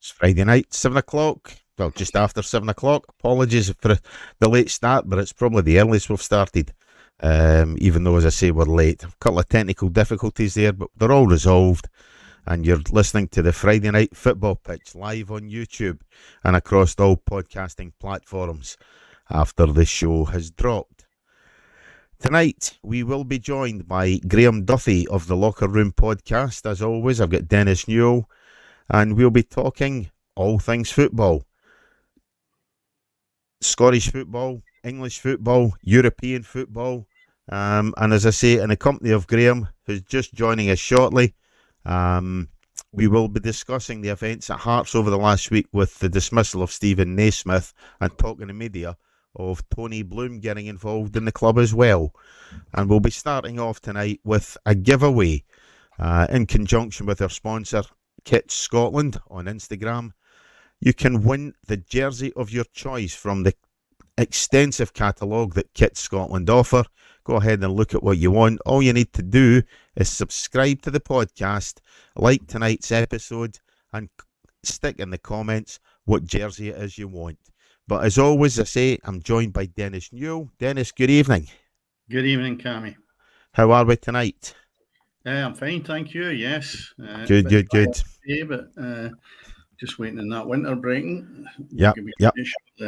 It's Friday night, 7 o'clock. Well, just after 7 o'clock. Apologies for the late start, but it's probably the earliest we've started. Even though, as I say, we're late. A couple of technical difficulties there, but they're all resolved. And you're listening to the Friday Night Football Pitch live on YouTube and across all podcasting platforms after the show has dropped. Tonight, we will be joined by Graeme Duthie of the Locker Room Podcast. As always, I've got Dennis Newell, and we'll be talking all things football. Scottish football, English football, European football. And as I say, in the company of Graeme, who's just joining us shortly, we will be discussing the events at Hearts over the last week with the dismissal of Stephen Naismith and talking to media of Tony Bloom getting involved in the club as well. And we'll be starting off tonight with a giveaway in conjunction with our sponsor, Kits Scotland, on Instagram. You can win the jersey of your choice from the extensive catalogue that Kits Scotland offer. Go ahead and look at what you want. All you need to do is subscribe to the podcast, like tonight's episode, and stick in the comments what jersey it is you want. But as always, I say, I'm joined by Dennis Newell. Dennis, good evening. Good evening, Cammy. How are we tonight? I'm fine, thank you, yes. Good. Today, but just waiting in that winter breaking. Yep. I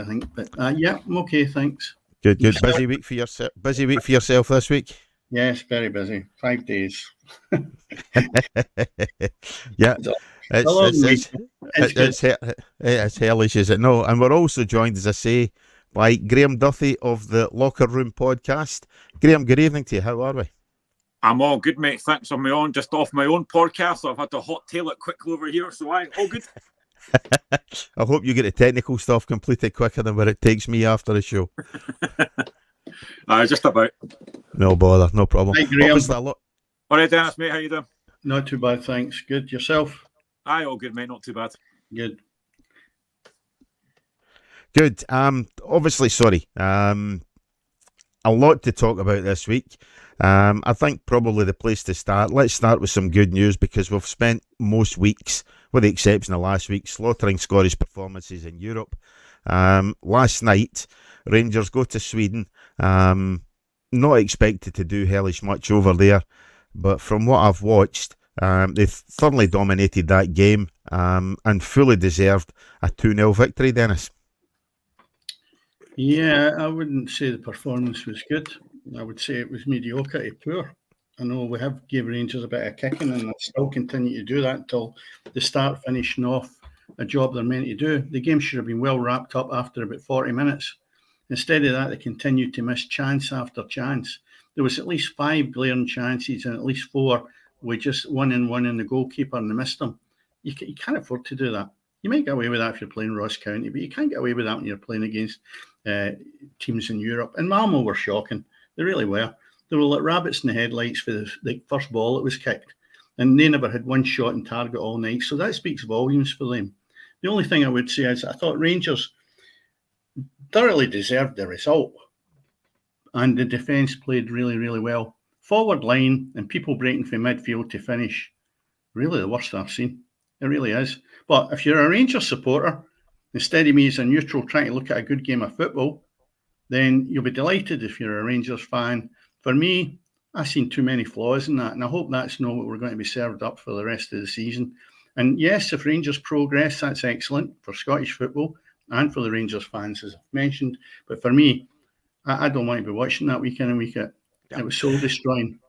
think, but yeah, I'm okay, thanks. Good. Busy week for yourself. Busy week for yourself this week. Yes, very busy. 5 days. Yeah, it's hellish, is it? No, and we're also joined, as I say, by Graeme Duthie of the Locker Room Podcast. Graeme, good evening to you. How are we? I'm all good, mate. Thanks on my own, just off my own podcast. So I've had to hot tail it quickly over here, so I'm all good. I hope you get the technical stuff completed quicker than where it takes me after the show. Just about. No bother, no problem. Hi, Graeme. All right, Dennis, mate, how you doing? Not too bad, thanks. Good. Yourself? Aye, all good, mate. Not too bad. Good. Obviously, sorry. A lot to talk about this week. I think probably the place to start, let's start with some good news, because we've spent most weeks, with the exception of last week, slaughtering Scottish performances in Europe. Last night, Rangers go to Sweden. Not expected to do hellish much over there, but from what I've watched, they've thoroughly dominated that game and fully deserved a 2-0 victory, Dennis. Yeah, I wouldn't say the performance was good. I would say it was mediocre to poor. I know we have gave Rangers a bit of kicking, and they still continue to do that until they start finishing off a job they're meant to do. The game should have been well wrapped up after about 40 minutes. Instead of that, they continued to miss chance after chance. There was at least 5 glaring chances and at least 4 with just one in the goalkeeper, and they missed them. You can't afford to do that. You might get away with that if you're playing Ross County, but you can't get away with that when you're playing against teams in Europe. And Malmo were shocking. They really were. They were like rabbits in the headlights for the first ball that was kicked. And they never had one shot on target all night. So that speaks volumes for them. The only thing I would say is I thought Rangers thoroughly deserved the result. And the defence played really, really well. Forward line and people breaking from midfield to finish, really the worst I've seen. It really is. But if you're a Rangers supporter, instead of me as a neutral trying to look at a good game of football, then you'll be delighted if you're a Rangers fan. For me, I've seen too many flaws in that, and I hope that's not what we're going to be served up for the rest of the season. And yes, if Rangers progress, that's excellent for Scottish football and for the Rangers fans, as I've mentioned. But for me, I don't want to be watching that week in and week out. It was soul destroying.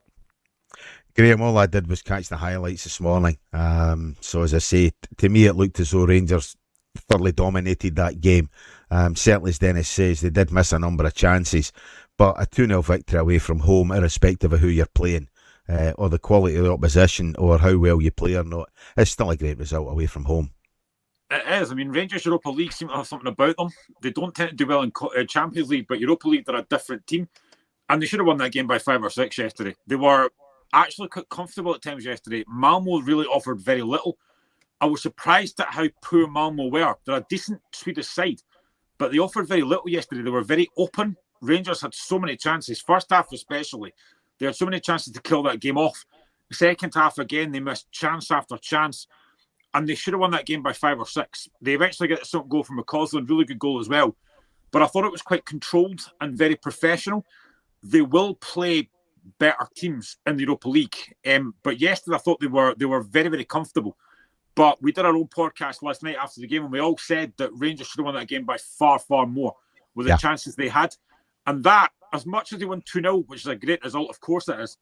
Graeme, all I did was catch the highlights this morning. So as I say, to me it looked as though Rangers thoroughly dominated that game. Certainly, as Dennis says, they did miss a number of chances, but a 2-0 victory away from home, irrespective of who you're playing, or the quality of the opposition, or how well you play or not, it's still a great result away from home. It is. I mean, Rangers Europa League seem to have something about them. They don't tend to do well in Champions League, but Europa League, they're a different team. And they should have won that game by 5 or 6 yesterday. They were actually quite comfortable at times yesterday. Malmo really offered very little. I was surprised at how poor Malmo were. They're a decent Swedish side, but they offered very little yesterday. They were very open. Rangers had so many chances, first half especially. They had so many chances to kill that game off. The second half, again, they missed chance after chance. and they should have won that game by 5 or 6. They eventually get a goal from McCausland, really good goal as well. But I thought it was quite controlled and very professional. They will play better teams in the Europa League. But yesterday I thought they were very, very comfortable. But we did our own podcast last night after the game, and we all said that Rangers should have won that game by far, far more with the chances they had. And that, as much as they won 2-0, which is a great result, of course it is,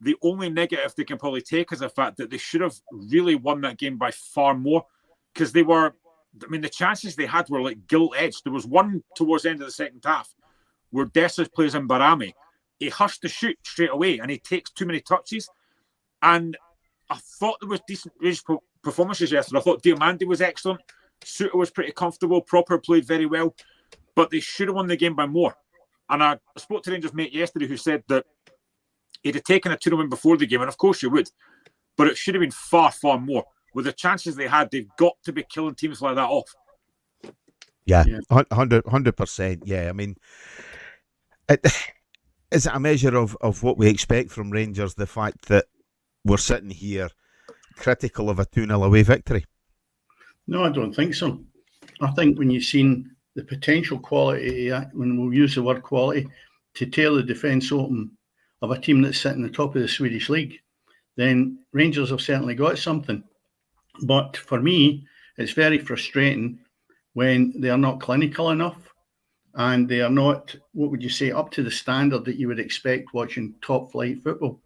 the only negative they can probably take is the fact that they should have really won that game by far more, because they were, I mean, the chances they had were like gilt-edged. There was one towards the end of the second half where Dessers plays in Barami. He hushed to shoot straight away, and he takes too many touches. And I thought there was decent performances yesterday. I thought Diamandi was excellent. Suter was pretty comfortable. Proper played very well. But they should have won the game by more. And I spoke to Rangers' mate yesterday who said that he'd have taken a 2-0 win before the game, and of course you would. But it should have been far, far more. With the chances they had, they've got to be killing teams like that off. Yeah. 100%. Yeah, I mean, is it a measure of what we expect from Rangers, the fact that we're sitting here critical of a 2-0 away victory? No, I don't think so. I think when you've seen the potential quality, when we'll use the word quality, to tear the defence open of a team that's sitting at the top of the Swedish league, then Rangers have certainly got something. But for me, it's very frustrating when they are not clinical enough and they are not, what would you say, up to the standard that you would expect watching top flight football.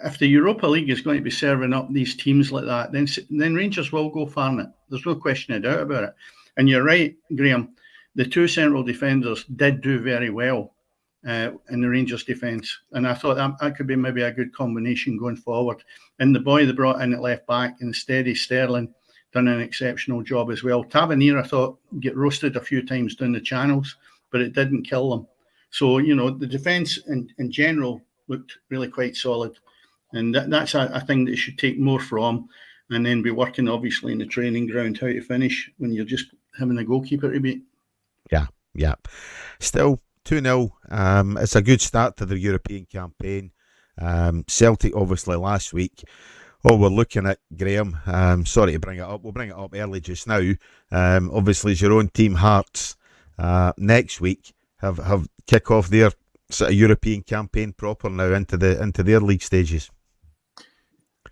If the Europa League is going to be serving up these teams like that, then Rangers will go far in it. There's no question of doubt about it. And you're right, Graeme, the two central defenders did do very well in the Rangers defence. And I thought that could be maybe a good combination going forward. And the boy they brought in at left back, and Steady Sterling, done an exceptional job as well. Tavernier, I thought, get roasted a few times down the channels, but it didn't kill them. So, the defence in general looked really quite solid. And that's a thing that you should take more from, and then be working, obviously, in the training ground, how to finish when you're just having a goalkeeper to beat. Yeah. Still, 2-0. It's a good start to the European campaign. Celtic, obviously, last week. Oh, we're looking at, Graeme, sorry to bring it up. We'll bring it up early just now. Obviously, it's your own team, Hearts, next week have kick off their sort of European campaign proper now into their league stages.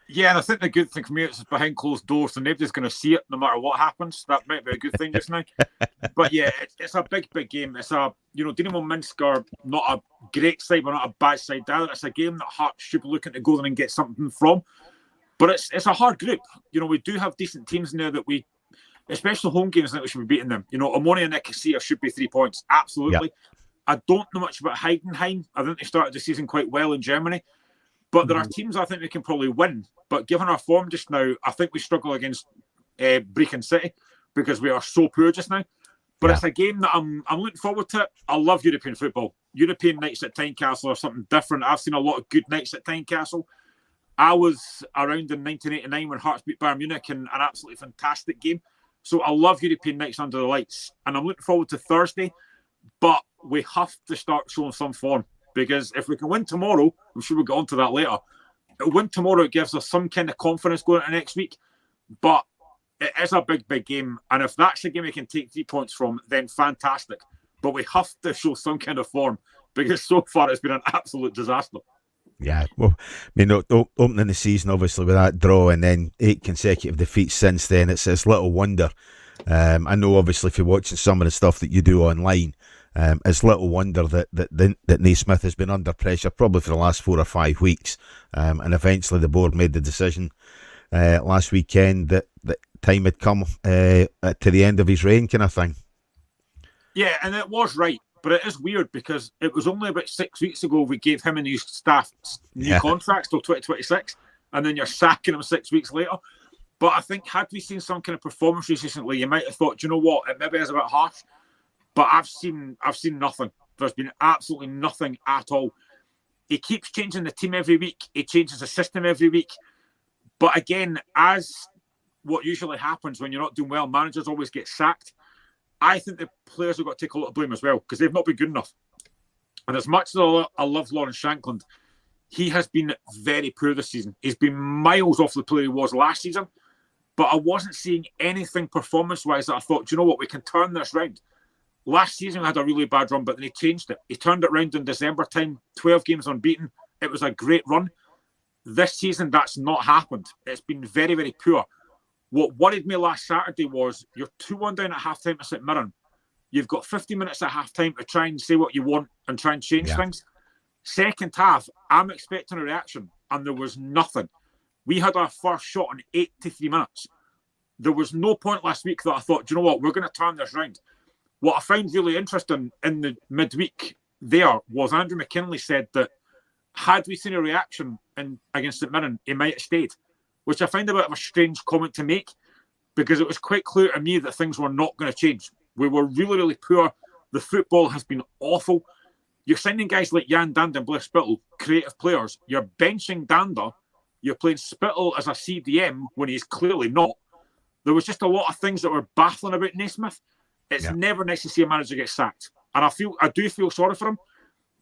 Yeah, and I think the good thing for me is it's behind closed doors, so nobody's going to see it no matter what happens. That might be a good thing just now. But yeah, it's a big game. It's Dynamo Minsk are not a great side, but not a bad side either. It's a game that Hearts should be looking to go there and get something from. But it's a hard group. We do have decent teams now that especially home games, I think we should be beating them. Omonia and Nicosia should be 3 points. Absolutely. Yep. I don't know much about Heidenheim. I think they started the season quite well in Germany. But there are teams I think we can probably win. But given our form just now, I think we struggle against Brecon City because we are so poor just now. But it's a game that I'm looking forward to. I love European football. European nights at Tynecastle are something different. I've seen a lot of good nights at Tynecastle. I was around in 1989 when Hearts beat Bayern Munich in an absolutely fantastic game. So I love European nights under the lights. And I'm looking forward to Thursday. But we have to start showing some form. Because if we can win tomorrow, I'm sure we'll get on to that later. Win tomorrow, it gives us some kind of confidence going into next week. But it is a big game. And if that's the game we can take 3 points from, then fantastic. But we have to show some kind of form. Because so far it's been an absolute disaster. Yeah, well, opening the season, obviously, with that draw and then 8 consecutive defeats since then, it's little wonder. I know, obviously, if you're watching some of the stuff that you do online, it's little wonder that Naismith has been under pressure probably for the last 4 or 5 weeks, and eventually the board made the decision last weekend that time had come to the end of his reign, kind of thing. Yeah, and it was right, but it is weird because it was only about 6 weeks ago we gave him and his staff new contracts till 2026, and then you're sacking him 6 weeks later. But I think had we seen some kind of performances recently, you might have thought, do you know what, it maybe is a bit harsh. But I've seen nothing. There's been absolutely nothing at all. He keeps changing the team every week. He changes the system every week. But again, as what usually happens when you're not doing well, managers always get sacked. I think the players have got to take a lot of blame as well because they've not been good enough. And as much as I love Lawrence Shankland, he has been very poor this season. He's been miles off the player he was last season. but I wasn't seeing anything performance-wise that I thought, do you know what, we can turn this round. Last season we had a really bad run, but then he changed it. He turned it round in December time, 12 games unbeaten. It was a great run. This season, that's not happened. It's been very, very poor. What worried me last Saturday was you're 2-1 down at half-time to St Mirren. You've got 50 minutes at half-time to try and say what you want and try and change things. Second half, I'm expecting a reaction, and there was nothing. We had our first shot in 83 minutes. There was no point last week that I thought, do you know what, we're going to turn this round. What I found really interesting in the midweek there was Andrew McKinley said that had we seen a reaction against St Mirren, he might have stayed, which I find a bit of a strange comment to make because it was quite clear to me that things were not going to change. We were really, really poor. The football has been awful. You're signing guys like Jan Dander and Blair Spittle, creative players. You're benching Dander. You're playing Spittle as a CDM when he's clearly not. There was just a lot of things that were baffling about Naismith. It's never nice to see a manager get sacked. And I do feel sorry for him,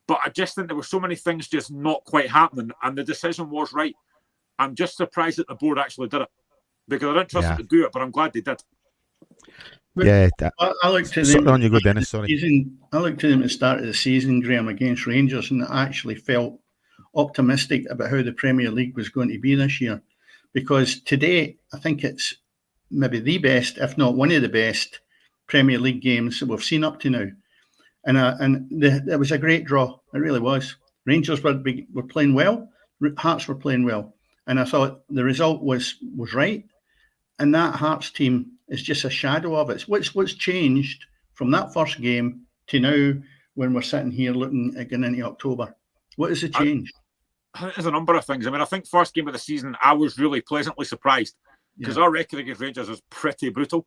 but I just think there were so many things just not quite happening, and the decision was right. I'm just surprised that the board actually did it because I didn't trust them to do it, but I'm glad they did. But I looked to them. On you go, Dennis. Sorry. I looked to them at the start of the season, Graeme, against Rangers, and I actually felt optimistic about how the Premier League was going to be this year, because today I think it's maybe the best, if not one of the best, Premier League games that we've seen up to now. And it was a great draw. It really was. Rangers were playing well. Hearts were playing well. And I thought the result was right. And that Hearts team is just a shadow of it. What's changed from that first game to now when we're sitting here looking at going into October? What has it changed? I think there's a number of things. I mean, I think first game of the season, I was really pleasantly surprised because our record against Rangers was pretty brutal.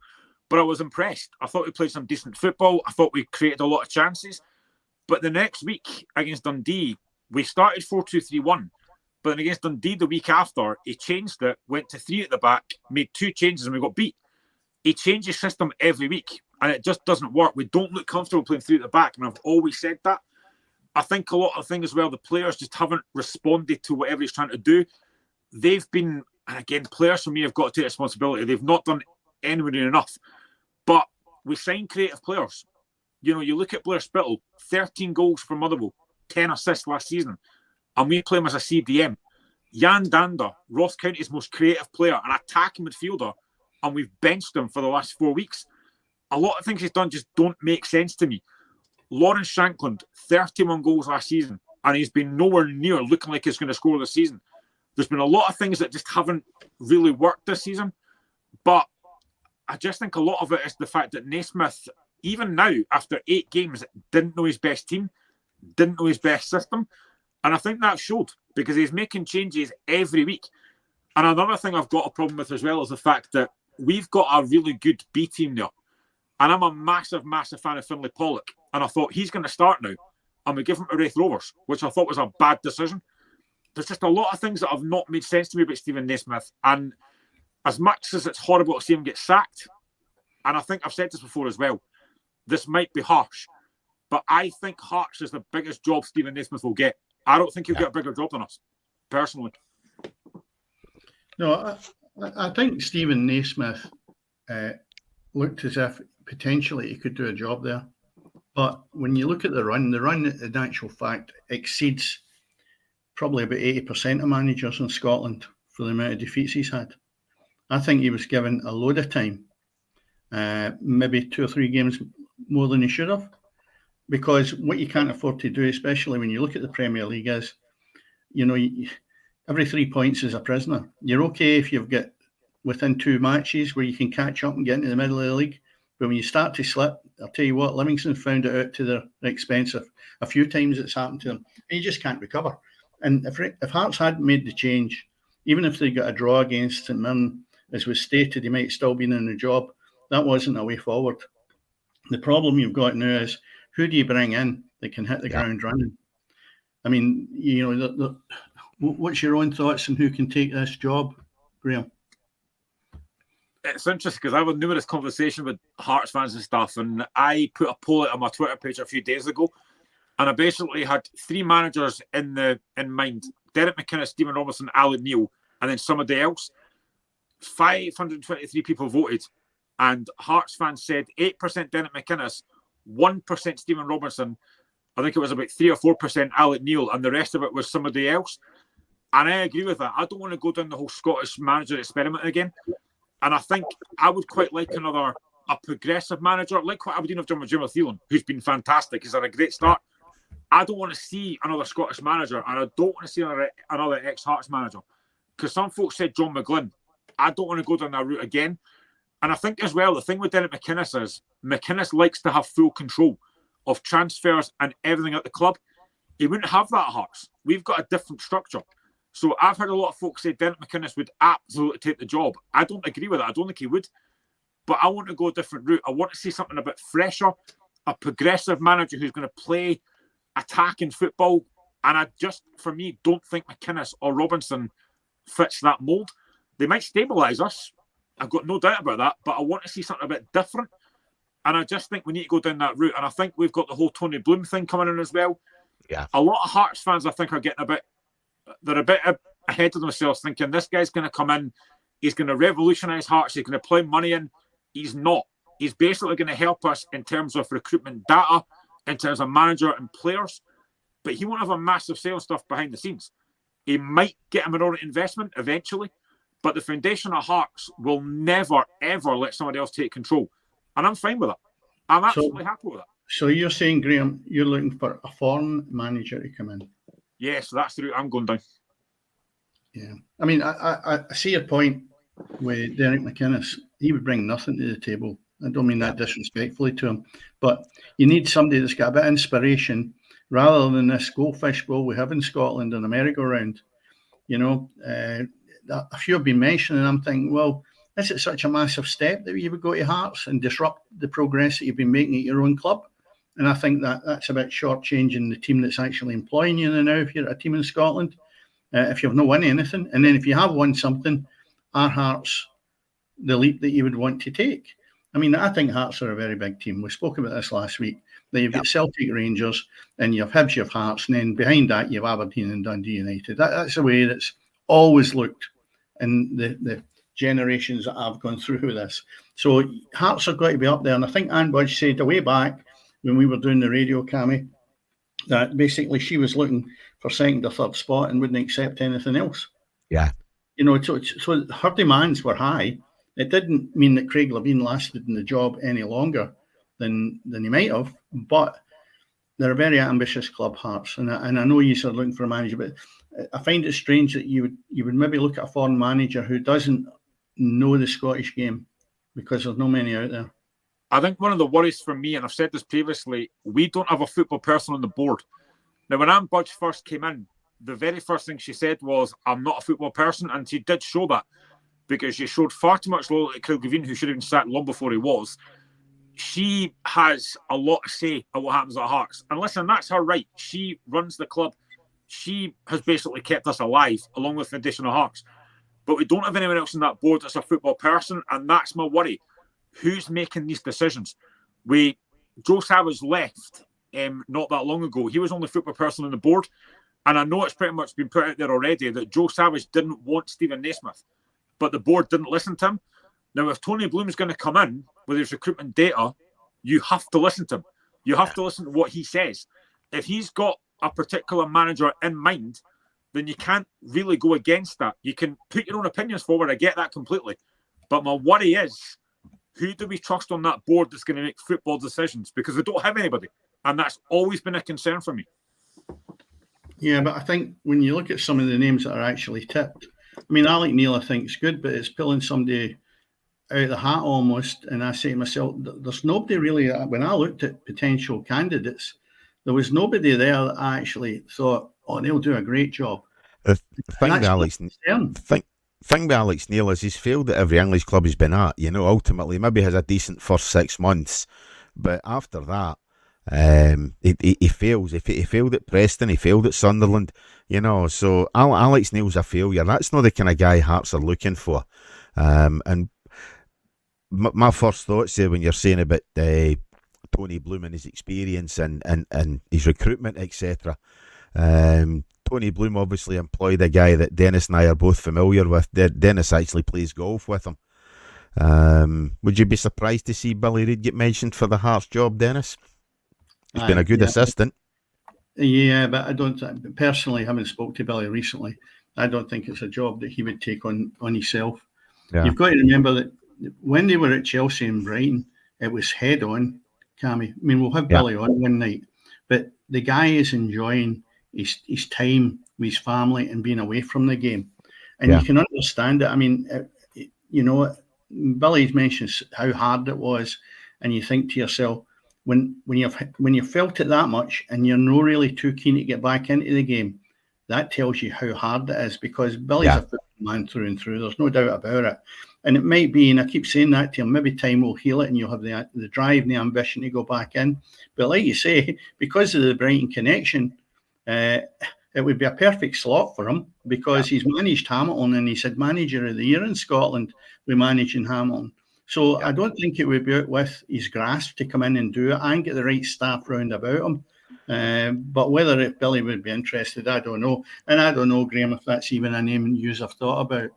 But I was impressed. I thought we played some decent football. I thought we created a lot of chances. But the next week against Dundee, we started 4-2-3-1. But then against Dundee the week after, he changed it, went to 3 at the back, made 2 changes, and we got beat. He changes system every week, and it just doesn't work. We don't look comfortable playing 3 at the back, and I've always said that. I think a lot of things as well, the players just haven't responded to whatever he's trying to do. They've been, and again, players for me have got to take responsibility. They've not done anywhere near enough. But we signed creative players. You know, you look at Blair Spittle, 13 goals for Motherwell, 10 assists last season, and we play him as a CDM. Jan Dander, Ross County's most creative player, an attacking midfielder, and we've benched him for the last 4 weeks. A lot of things he's done just don't make sense to me. Lawrence Shankland, 31 goals last season, and he's been nowhere near looking like he's going to score this season. There's been a lot of things that just haven't really worked this season, but I just think a lot of it is the fact that Naismith, even now, after 8 games, didn't know his best team, didn't know his best system. And I think that showed because he's making changes every week. And another thing I've got a problem with as well is the fact that we've got a really good B team there. And I'm a massive, massive fan of Finlay Pollock. And I thought he's going to start now. And we give him to Wraith Rovers, which I thought was a bad decision. There's just a lot of things that have not made sense to me about Stephen Naismith. And as much as it's horrible to see him get sacked, and I think I've said this before as well, this might be harsh, but I think Hearts is the biggest job Stephen Naismith will get. I don't think he'll get a bigger job than us, personally. No, I think Stephen Naismith looked as if potentially he could do a job there. But when you look at the run in actual fact exceeds probably about 80% of managers in Scotland for the amount of defeats he's had. I think he was given a load of time, maybe 2 or 3 games more than he should have, because what you can't afford to do, especially when you look at the Premier League, is, you know, every 3 points is a prisoner. You're okay if you've got within 2 matches where you can catch up and get into the middle of the league, but when you start to slip, I'll tell you what, Livingston found it out to their expense a few times. It's happened to them, and you just can't recover. And if Hearts hadn't made the change, even if they got a draw against St Mirren, as was stated, he might still be in the job. That wasn't a way forward. The problem you've got now is, who do you bring in that can hit the ground running? I mean, you know, what's your own thoughts on who can take this job, Graeme? It's interesting because I had numerous conversations with Hearts fans and stuff, and I put a poll out on my Twitter page a few days ago, and I basically had 3 managers in mind: Derek McInnes, Stephen Robinson, Alan Neil, and then somebody else. 523 people voted, and Hearts fans said 8% Derek McInnes, 1% Stephen Robertson. I think it was about 3 or 4% Alec Neil, and the rest of it was somebody else. And I agree with that. I don't want to go down the whole Scottish manager experiment again. And I think I would quite like a progressive manager, like what Aberdeen have done with Jim Thielen, who's been fantastic. He's had a great start. I don't want to see another Scottish manager, and I don't want to see another ex-Hearts manager. Because some folks said John McGlynn. I don't want to go down that route again. And I think as well, the thing with Derek McInnes is McInnes likes to have full control of transfers and everything at the club. He wouldn't have that at Hearts. We've got a different structure. So I've heard a lot of folks say Derek McInnes would absolutely take the job. I don't agree with that. I don't think he would. But I want to go a different route. I want to see something a bit fresher, a progressive manager who's going to play attacking football. And I just, for me, don't think McInnes or Robinson fits that mould. They might stabilise us. I've got no doubt about that. But I want to see something a bit different. And I just think we need to go down that route. And I think we've got the whole Tony Bloom thing coming in as well. Yeah. A lot of Hearts fans, I think, are getting they're a bit ahead of themselves, thinking this guy's going to come in, he's going to revolutionise Hearts, he's going to play money in. He's not. He's basically going to help us in terms of recruitment data, in terms of manager and players, but he won't have a massive sales stuff behind the scenes. He might get a minority investment eventually, but the foundation of Hearts will never, ever let somebody else take control. And I'm fine with that. I'm absolutely happy with that. So you're saying, Graeme, you're looking for a foreign manager to come in? Yes, that's the route I'm going down. Yeah. I mean, I see your point with Derek McInnes. He would bring nothing to the table. I don't mean that disrespectfully to him, but you need somebody that's got a bit of inspiration rather than this goldfish bowl we have in Scotland and a merry-go-round. You know, a few have been mentioning, I'm thinking, well, is it such a massive step that you would go to Hearts and disrupt the progress that you've been making at your own club? And I think that's a bit shortchanging the team that's actually employing you now if you're a team in Scotland, if you've not won anything. And then if you have won something, are Hearts the leap that you would want to take? I mean, I think Hearts are a very big team. We spoke about this last week. That you've got Celtic, Rangers, and you have Hibs, you have Hearts, and then behind that you have Aberdeen and Dundee United. That's the way that's always looked in the generations that I've gone through with this. So Hearts are going to be up there. And I think Anne Budge said a way back when we were doing the radio, Cammy, that basically she was looking for second or third spot and wouldn't accept anything else. Yeah. You know, so her demands were high. It didn't mean that Craig Levein lasted in the job any longer than he might have, but they're a very ambitious club, Hearts. And I know you are looking for a manager, but I find it strange that you would maybe look at a foreign manager who doesn't know the Scottish game, because there's no many out there. I think one of the worries for me, and I've said this previously, we don't have a football person on the board. Now, when Anne Budge first came in, the very first thing she said was, I'm not a football person, and she did show that, because she showed far too much loyalty to Craig Levein, who should have been sacked long before he was. She has a lot to say at what happens at Hearts. And listen, that's her right. She runs the club. She has basically kept us alive, along with the addition of Hearts. But we don't have anyone else on that board that's a football person, and that's my worry. Who's making these decisions? Joe Savage left not that long ago. He was the only football person on the board. And I know it's pretty much been put out there already that Joe Savage didn't want Stephen Naismith, but the board didn't listen to him. Now, if Tony Bloom's going to come in with his recruitment data, you have to listen to him. You have to listen to what he says. If he's got a particular manager in mind, then you can't really go against that. You can put your own opinions forward. I get that completely. But my worry is, who do we trust on that board that's going to make football decisions? Because we don't have anybody. And that's always been a concern for me. Yeah, but I think when you look at some of the names that are actually tipped, I mean, Alec Neil, I think, is good, but it's pulling somebody out of the hat almost. And I say to myself, there's nobody really, when I looked at potential candidates, there was nobody there that I actually thought, oh, they'll do a great job. The thing with Alex Neil is he's failed at every English club he's been at. You know, ultimately, maybe has a decent first 6 months, but after that, he fails. He failed at Preston. He failed at Sunderland. You know, so Alex Neil's a failure. That's not the kind of guy Hearts are looking for. And my first thoughts there when you're saying about Tony Bloom and his experience and his recruitment, etc. Tony Bloom obviously employed a guy that Dennis and I are both familiar with. Dennis actually plays golf with him. Would you be surprised to see Billy Reid get mentioned for the Hearts job, Dennis? He's been a good assistant. Yeah, but I don't personally, having spoke to Billy recently, I don't think it's a job that he would take on himself. Yeah. You've got to remember that when they were at Chelsea and Brighton, it was head on, Cammy. I mean, we'll have Billy on one night, but the guy is enjoying his time with his family and being away from the game. And you can understand it. I mean, Billy's mentioned how hard it was, and you think to yourself, when you've felt it that much and you're not really too keen to get back into the game, that tells you how hard it is, because Billy's a football man through and through. There's no doubt about it. And it might be, and I keep saying that to him, maybe time will heal it and you'll have the drive and the ambition to go back in. But like you say, because of the Brighton connection, it would be a perfect slot for him, because he's managed Hamilton and he's had Manager of the Year in Scotland with managing Hamilton. So I don't think it would be out with his grasp to come in and do it and get the right staff round about him. But whether Billy would be interested, I don't know. And I don't know, Graeme, if that's even a name you have thought about.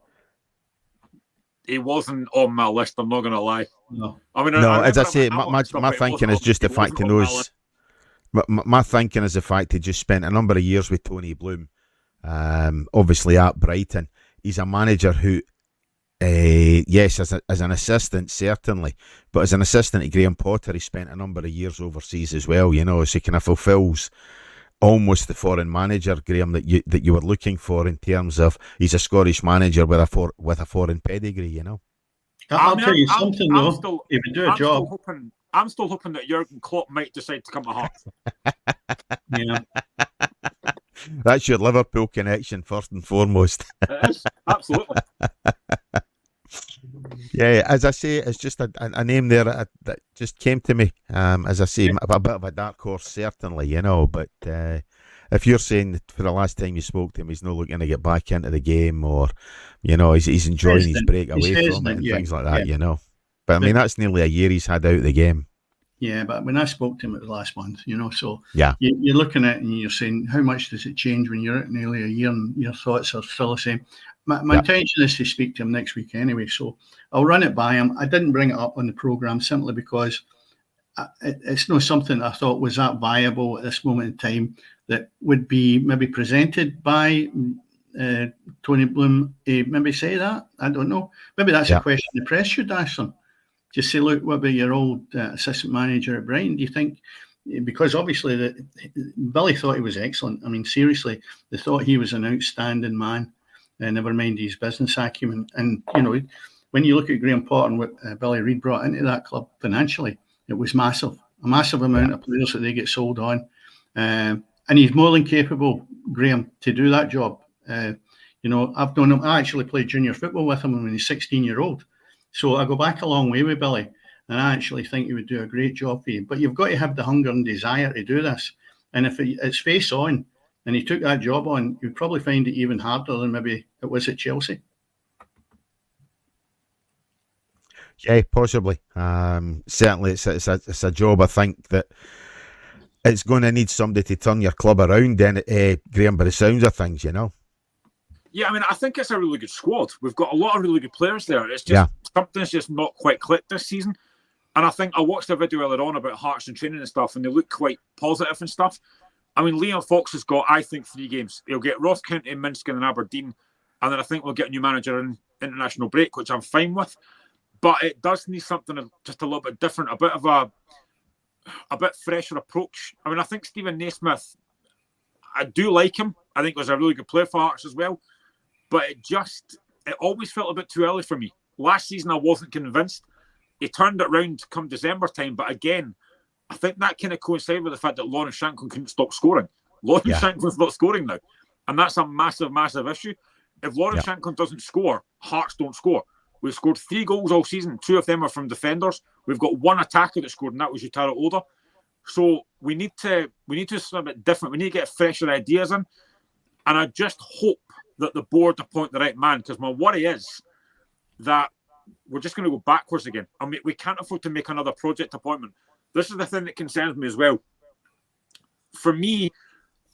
He wasn't on my list, I'm not going to lie. No. I mean, as I say, my thinking is just the fact he knows. My thinking is the fact he just spent a number of years with Tony Bloom, obviously at Brighton. He's a manager who, yes, as an assistant, certainly, but as an assistant to Graham Potter, he spent a number of years overseas as well, so he kind of fulfills almost the foreign manager, Graeme, that you were looking for, in terms of he's a Scottish manager with a foreign pedigree, I'll tell you something, though. He would do a job. I'm still hoping that Jurgen Klopp might decide to come to Hearts. Yeah. That's your Liverpool connection, first and foremost. It is, absolutely. Yeah, as I say, it's just a name there that just came to me. As I say, a bit of a dark horse, certainly, but if you're saying that for the last time you spoke to him, he's not looking to get back into the game, or, he's enjoying his break away from it and things like that, But I mean, that's nearly a year he's had out of the game. Yeah, but when I spoke to him, it was last month, so yeah, you're looking at it and you're saying, how much does it change when you're at nearly a year and your thoughts are still the same? My intention is to speak to him next week anyway, so I'll run it by him. I didn't bring it up on the programme simply because it's not something I thought was that viable at this moment in time that would be maybe presented by Tony Bloom. Maybe say that, I don't know. Maybe that's a question the press should ask him. Just say, look, what about your old assistant manager at Brighton? Do you think, because obviously Billy thought he was excellent. I mean, seriously, they thought he was an outstanding man, never mind his business acumen. And, when you look at Graham Potter and what Billy Reid brought into that club financially, it was massive, a massive amount of players that they get sold on. And he's more than capable, Graham, to do that job. I've known him. I actually played junior football with him when he's 16-year-old. So I go back a long way with Billy, and I actually think he would do a great job for you. But you've got to have the hunger and desire to do this. And if it's face on, and he took that job on, you'd probably find it even harder than maybe it was at Chelsea. Yeah, possibly. Certainly, it's a job. I think that it's going to need somebody to turn your club around. Then, Graeme, by the sounds of things, Yeah, I mean, I think it's a really good squad. We've got a lot of really good players there. It's just something's just not quite clicked this season. And I think I watched a video earlier on about Hearts and training and stuff, and they look quite positive and stuff. I mean, Liam Fox has got, I think, 3 games. He'll get Ross County, Minsk, and Aberdeen, and then I think we'll get a new manager in international break, which I'm fine with. But it does need something just a little bit different, a bit fresher approach. I mean, I think Stephen Naismith, I do like him. I think he was a really good player for Hearts as well. But it always felt a bit too early for me. Last season, I wasn't convinced. He turned it round come December time. But again, I think that kind of coincided with the fact that Lawrence Shankland couldn't stop scoring. Lawrence Shankland's not scoring now. And that's a massive, massive issue. If Lawrence Shankland doesn't score, Hearts don't score. We've scored 3 goals all season. 2 of them are from defenders. We've got 1 attacker that scored, and that was Yutaro Oda. So we need to do something a bit different. We need to get fresher ideas in. And I just hope that the board appoint the right man, because my worry is that we're just going to go backwards again. I mean, we can't afford to make another project appointment. This is the thing that concerns me as well. For me,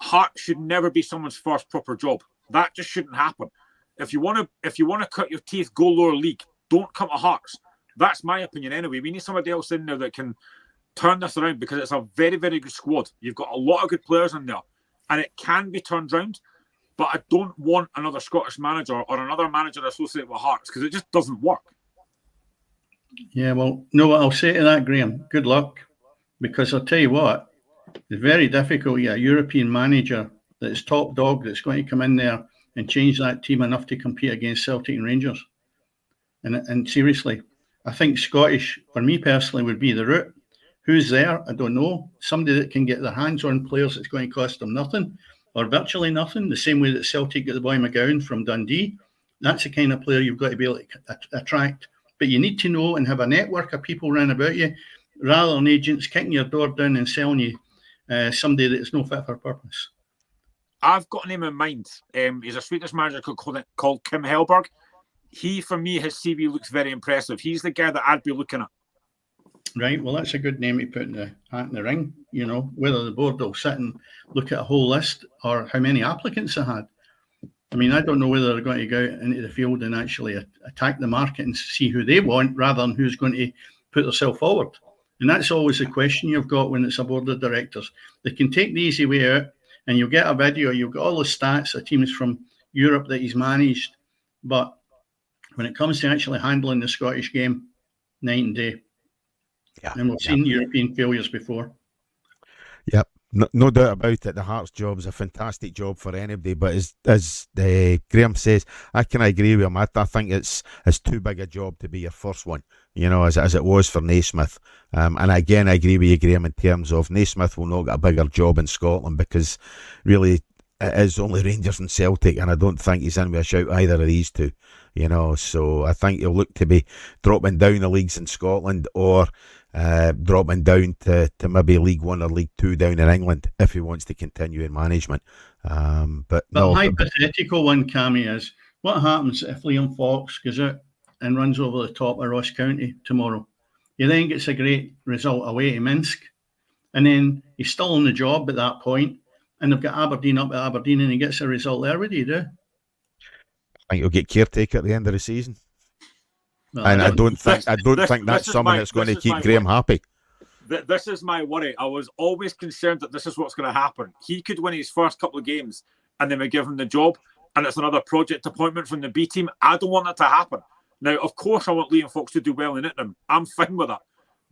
Hearts should never be someone's first proper job. That just shouldn't happen. If you want to cut your teeth, go lower league. Don't come to Hearts. That's my opinion anyway. We need somebody else in there that can turn this around, because it's a very, very good squad. You've got a lot of good players in there, and it can be turned around. But I don't want another Scottish manager or another manager associated with Hearts, because it just doesn't work. Yeah, well, know what I'll say to that, Graeme? Good luck. Because I'll tell you what, it's very difficult. Yeah, a European manager that's top dog that's going to come in there and change that team enough to compete against Celtic and Rangers. And seriously, I think Scottish, for me personally, would be the route. Who's there? I don't know. Somebody that can get their hands on players that's going to cost them nothing or virtually nothing, the same way that Celtic got the boy McGowan from Dundee. That's the kind of player you've got to be able to attract. But you need to know and have a network of people around about you, rather than agents kicking your door down and selling you somebody that is no fit for purpose. I've got a name in mind. He's a Swedish manager called Kim Hellberg. He, for me, his CV looks very impressive. He's the guy that I'd be looking at. Right, well, that's a good name to put in the hat in the ring. You know, whether the board will sit and look at a whole list or how many applicants they had. I mean, I don't know whether they're going to go out into the field and actually attack the market and see who they want rather than who's going to put themselves forward. And that's always the question you've got when it's a board of directors. They can take the easy way out and you'll get a video, you've got all the stats of teams from Europe that he's managed. But when it comes to actually handling the Scottish game, night and day. Yeah, and we've seen European failures before. Yep. No doubt about it. The Hearts job is a fantastic job for anybody, but as Graeme says, I can agree with him. I think it's too big a job to be your first one, you know, as it was for Naismith. And again, I agree with you, Graeme, in terms of Naismith will not get a bigger job in Scotland, because really it is only Rangers and Celtic, and I don't think he's in with a shout either of these two, you know. So I think he'll look to be dropping down the leagues in Scotland, or dropping down to maybe League One or League Two down in England if he wants to continue in management. But no, hypothetical one, Cammy, is what happens if Liam Fox goes out and runs over the top of Ross County tomorrow? He then gets a great result away to Minsk, and then he's still on the job at that point, and they've got Aberdeen up at Aberdeen, and he gets a result there. What do you do? I think he'll get caretaker at the end of the season. Well, and I don't think that's something that's going to keep Graeme happy. This is my worry. I was always concerned that this is what's going to happen. He could win his first couple of games and then we give him the job, and it's another project appointment from the B team. I don't want that to happen. Now, of course, I want Liam Fox to do well in Ipswich. I'm fine with that.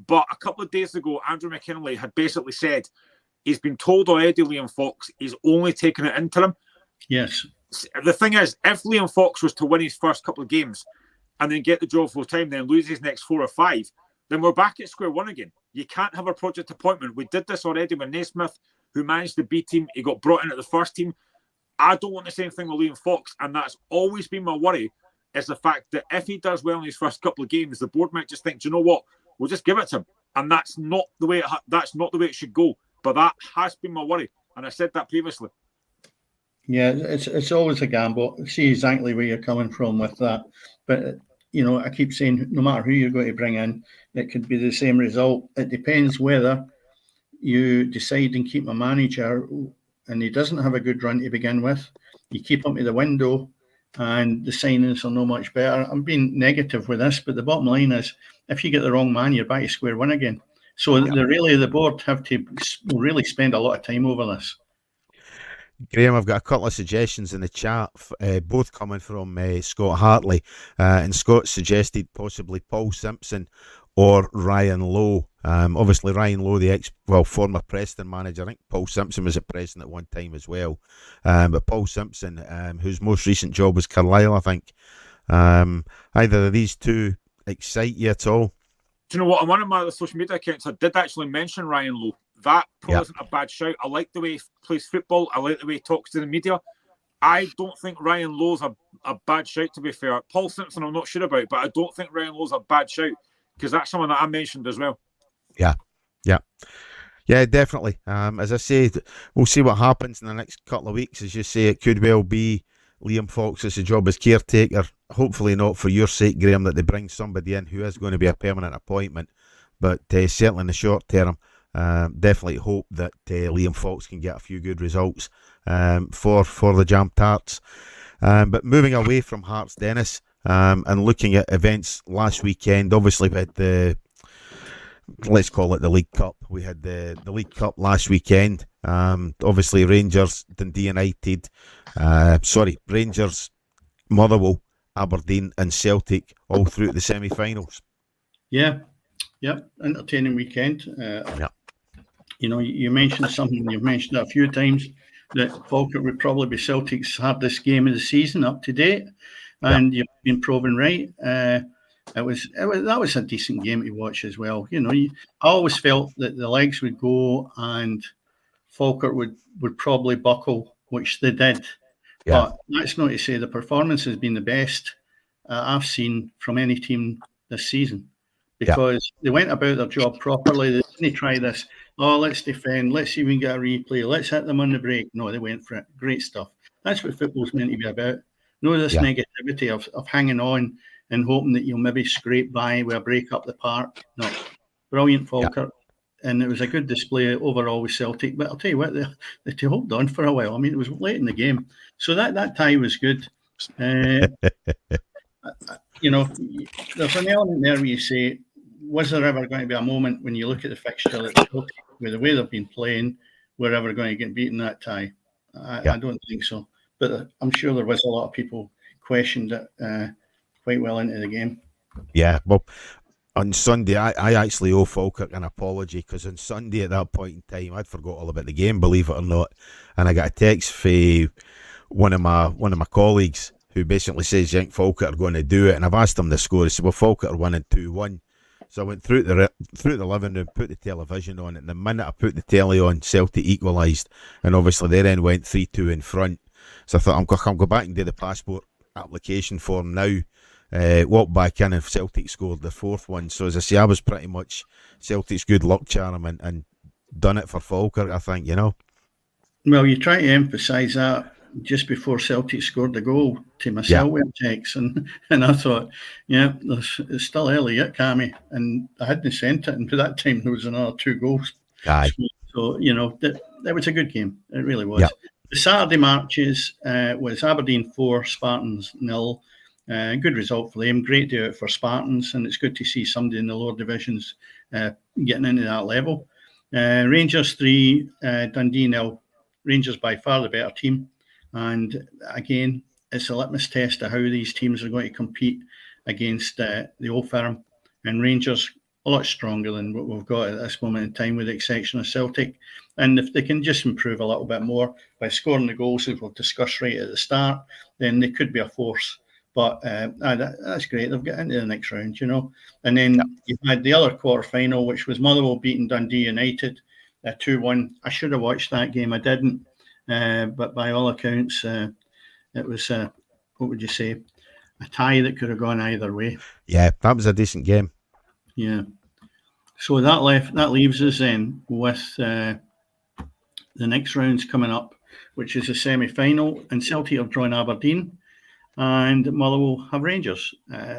But a couple of days ago, Andrew McKinley had basically said he's been told already, Liam Fox, he's only taking it interim. Yes. The thing is, if Liam Fox was to win his first couple of games and then get the job full time, then lose his next 4 or 5, then we're back at square one again. You can't have a project appointment. We did this already with Naismith, who managed the B team. He got brought in at the first team. I don't want the same thing with Liam Fox, and that's always been my worry, is the fact that if he does well in his first couple of games, the board might just think, do you know what, we'll just give it to him. And that's not the way it should go. But that has been my worry, and I said that previously. Yeah, it's always a gamble. I see exactly where you're coming from with that. But, you know, I keep saying no matter who you're going to bring in, it could be the same result. It depends whether you decide and keep a manager and he doesn't have a good run to begin with. You keep him to the window and the signings are no much better. I'm being negative with this, but the bottom line is if you get the wrong man, you're back to square one again. So the board have to really spend a lot of time over this. Graeme, I've got a couple of suggestions in the chat, both coming from Scott Hartley, and Scott suggested possibly Paul Simpson or Ryan Lowe. Obviously Ryan Lowe, the former Preston manager. I think Paul Simpson was at Preston at one time as well, but Paul Simpson, whose most recent job was Carlisle, I think. Either of these two excite you at all? Do you know what? On one of my social media accounts, I did actually mention Ryan Lowe. That probably isn't a bad shout. I like the way he plays football. I like the way he talks to the media. I don't think Ryan Lowe's a bad shout, to be fair. Paul Simpson, I'm not sure about, but I don't think Ryan Lowe's a bad shout, because that's someone that I mentioned as well. Yeah, definitely. As I said, we'll see what happens in the next couple of weeks. As you say, it could well be Liam Fox's job as caretaker. Hopefully not for your sake, Graeme, that they bring somebody in who is going to be a permanent appointment. But certainly in the short term, Definitely hope that Liam Fox can get a few good results for the Jam Tarts. But moving away from Hearts, Dennis, and looking at events last weekend, obviously we had let's call it the League Cup. We had the League Cup last weekend. Obviously Rangers, Dundee United, Rangers, Motherwell, Aberdeen and Celtic all through to the semi-finals. Yeah, entertaining weekend. You know, you mentioned something, you've mentioned it a few times, that Falkirk would probably be Celtic's hardest game of the season up to date, and you've been proven right. That was a decent game to watch as well. You know, I always felt that the legs would go and Falkirk would probably buckle, which they did. Yeah. But that's not to say the performance has been the best I've seen from any team this season, because they went about their job properly. They didn't try this, let's defend, let's see if we can get a replay, let's hit them on the break. No, they went for it. Great stuff. That's what football's meant to be about. No, this negativity of hanging on and hoping that you'll maybe scrape by with a break up the park. No, brilliant Falkirk. And it was a good display overall with Celtic. But I'll tell you what, they hold on for a while. I mean, it was late in the game. So that tie was good. You know, there's an element there where you say, was there ever going to be a moment when you look at the fixture that Celtic, with the way they've been playing, we're ever going to get beaten that tie? I don't think so. But I'm sure there was a lot of people questioned it quite well into the game. Yeah, well, on Sunday, I actually owe Falkirk an apology, because on Sunday at that point in time, I'd forgot all about the game, believe it or not, and I got a text from one of my colleagues who basically says, "You think Falkirk are going to do it?" And I've asked him the score. He said, "Well, Falkirk are winning 2-1." So I went through the living room, put the television on, and the minute I put the telly on, Celtic equalised, and obviously they then went 3-2 in front. So I thought, I'll go back and do the passport application form now. Walked back in and Celtic scored the fourth one. So as I say, I was pretty much Celtic's good luck charm and done it for Falkirk, I think, you know. Well, you try to emphasise that just before Celtic scored the goal to myself with text, and I thought, it's still early yet, Cammy, and I hadn't sent it, and by that time there was another 2 goals. Aye. So, you know, that was a good game. It really was. Yep. The Saturday matches was Aberdeen 4, Spartans 0. Good result for them. Great day out for Spartans, and it's good to see somebody in the lower divisions getting into that level. Rangers 3, Dundee 0. Rangers by far the better team. And again, it's a litmus test of how these teams are going to compete against the Old Firm. And Rangers a lot stronger than what we've got at this moment in time, with the exception of Celtic. And if they can just improve a little bit more by scoring the goals that we've discussed right at the start, then they could be a force. But that's great. They've got into the next round, you know. And then you had the other quarter-final, which was Motherwell beating Dundee United 2-1. I should have watched that game. I didn't. But by all accounts, it was, what would you say, a tie that could have gone either way. Yeah, that was a decent game. Yeah. So that leaves us then with the next rounds coming up, which is a semi-final, and Celtic have drawn Aberdeen, and Motherwell have Rangers,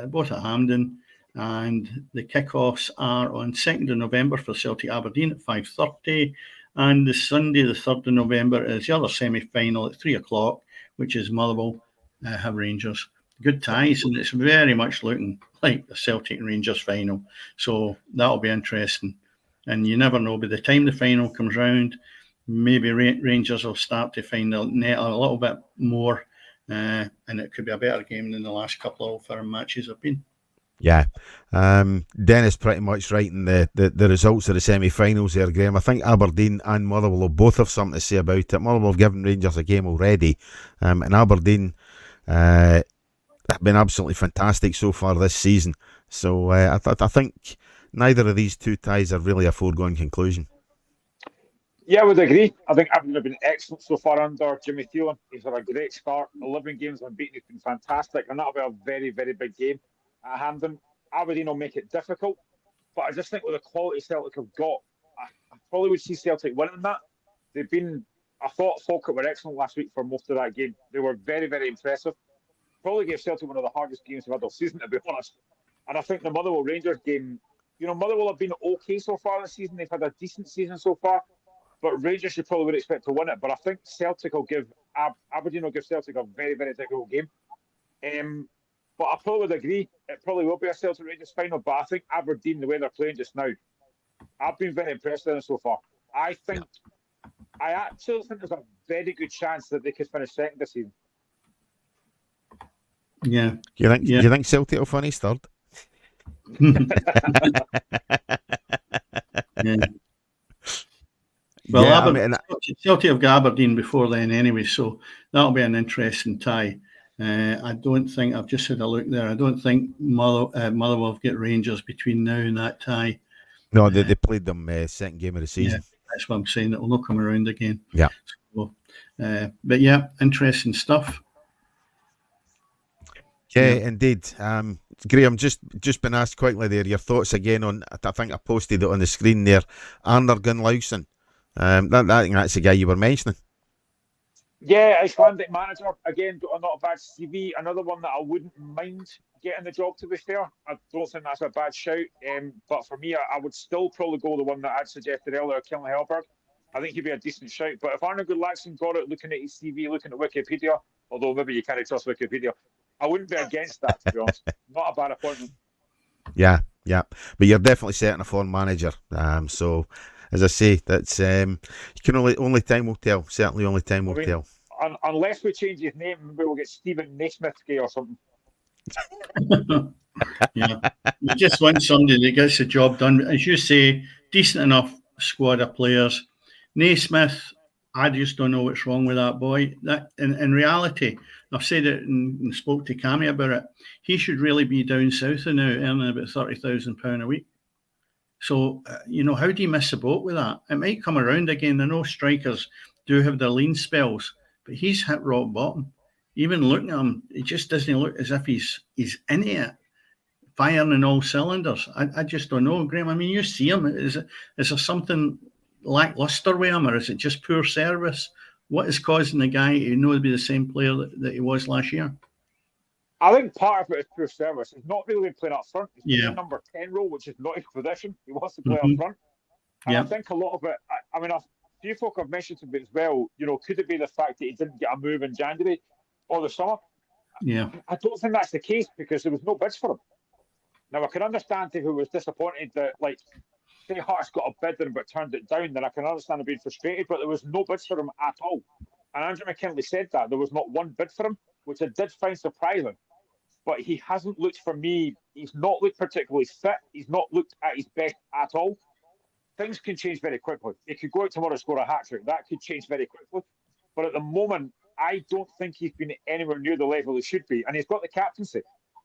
both at Hampden, and the kickoffs are on 2nd of November for Celtic Aberdeen at 5:30, and the Sunday, the 3rd of November, is the other semi-final at 3 o'clock, which is Motherwell have Rangers. Good ties, and it's very much looking like the Celtic Rangers final. So that'll be interesting. And you never know, by the time the final comes round, maybe Rangers will start to find the net a little bit more, and it could be a better game than the last couple of firm matches have been. Yeah. Dennis pretty much writing the results of the semi-finals there, Graeme. I think Aberdeen and Motherwell will both have something to say about it. Motherwell have given Rangers a game already, and Aberdeen have been absolutely fantastic so far this season. So I think neither of these two ties are really a foregone conclusion. Yeah, I would agree. I think Aberdeen have been excellent so far under Jimmy Thielen. He's had a great start. 11 games unbeaten. He's been fantastic, and that'll be a very, very big game at Hampden. Aberdeen will make it difficult, but I just think with the quality Celtic have got, I probably would see Celtic winning that. I thought Falkirk were excellent last week for most of that game. They were very, very impressive. Probably gave Celtic one of the hardest games they've had all season, to be honest. And I think the Motherwell Rangers game, Motherwell have been okay so far this season. They've had a decent season so far, but Rangers you probably would expect to win it. But I think Celtic will give Aberdeen will give Celtic a very, very difficult game. But I probably would agree. It probably will be a Celtic Rangers final. But I think Aberdeen, the way they're playing just now, I've been very impressed with them so far. I actually think there's a very good chance that they could finish second this season. Yeah. Do you think Celtic will finish third? Yeah. Well, yeah, Celtic have got Aberdeen before then anyway, so that'll be an interesting tie. I don't think, I've just had a look there, I don't think Motherwell get Rangers between now and that tie. No, they played them second game of the season. Yeah, that's what I'm saying, it will not come around again. Yeah. So, but yeah, interesting stuff. Yeah, indeed. Graeme, just been asked quickly there, your thoughts again on, I think I posted it on the screen there, Arnar Gunnlaugsson. I think that's the guy you were mentioning. Yeah, Icelandic manager. Again, not a bad CV. Another one that I wouldn't mind getting the job, to be fair. I don't think that's a bad shout. But for me, I would still probably go the one that I'd suggested earlier, Killen Helberg. I think he'd be a decent shout. But if Arnar Gunnlaugsson got it, looking at his CV, looking at Wikipedia, although maybe you can't trust Wikipedia, I wouldn't be against that, to be honest. Not a bad appointment. Yeah. But you're definitely setting a foreign manager. So, as I say, that's you can only time will tell. Certainly, only time will tell. Unless we change his name, maybe we'll get Stephen Naismith or something. Yeah, you just want somebody that gets the job done. As you say, decent enough squad of players. Naismith, I just don't know what's wrong with that boy. That in reality, I've said it and spoke to Cammy about it. He should really be down south now, earning about £30,000 a week. So, how do you miss the boat with that? It might come around again. I know strikers do have their lean spells, but he's hit rock bottom. Even looking at him, it just doesn't look as if he's into it, firing in all cylinders. I just don't know, Graeme. I mean, you see him. Is there something lackluster with him, or is it just poor service? What is causing the guy to be the same player that he was last year? I think part of it is poor service. He's not really been playing up front. He's playing number 10 role, which is not his position. He wants to play up front. And I think a lot of it, a few folk have mentioned to me as well, could it be the fact that he didn't get a move in January or the summer? Yeah. I don't think that's the case because there was no bids for him. Now, I can understand if he was disappointed that, say Hearts got a bid but turned it down, then I can understand him being frustrated, but there was no bids for him at all. And Andrew McKinley said that. There was not one bid for him, which I did find surprising. But he hasn't looked, for me, he's not looked particularly fit. He's not looked at his best at all. Things can change very quickly. He could go out tomorrow and score a hat-trick. That could change very quickly. But at the moment, I don't think he's been anywhere near the level he should be. And he's got the captaincy.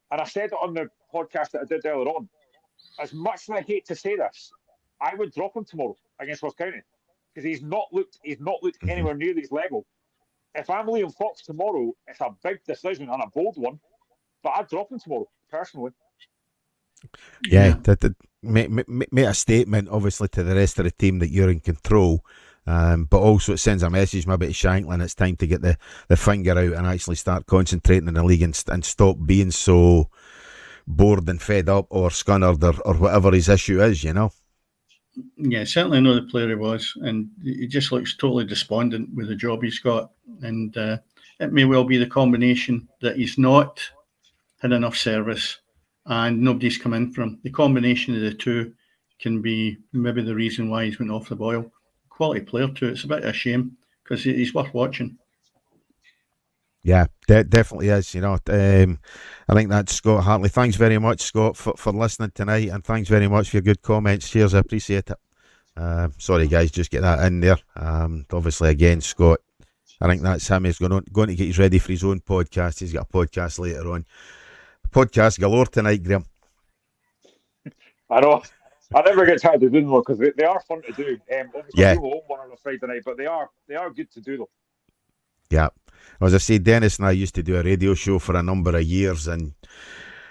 And I said it on the podcast that I did earlier on. As much as I hate to say this, I would drop him tomorrow against Ross County. Because he's not looked anywhere near this level. If I'm Liam Fox tomorrow, it's a big decision and a bold one. But I'd drop him tomorrow, personally. Yeah. Make a statement, obviously, to the rest of the team that you're in control. But also it sends a message maybe to Shanklin. It's time to get the finger out and actually start concentrating in the league and stop being so bored and fed up or scunnered or whatever his issue is, Yeah, certainly know the player he was, and he just looks totally despondent with the job he's got. And it may well be the combination that he's not had enough service and nobody's come in for him. The combination of the two can be maybe the reason why he's went off the boil. Quality player too. It's a bit of a shame because he's worth watching. Yeah, definitely is. I think that's Scott Hartley. Thanks very much, Scott, for listening tonight, and thanks very much for your good comments. Cheers, I appreciate it. Sorry, guys, just get that in there. Obviously, again, Scott, I think that's him. He's going to get his ready for his own podcast. He's got a podcast later on. Podcast galore tonight, Graeme. I know. I never get tired of doing them because they are fun to do. Obviously, I do home one on a Friday night, but they are good to do, though. Yeah. As I say, Dennis and I used to do a radio show for a number of years, and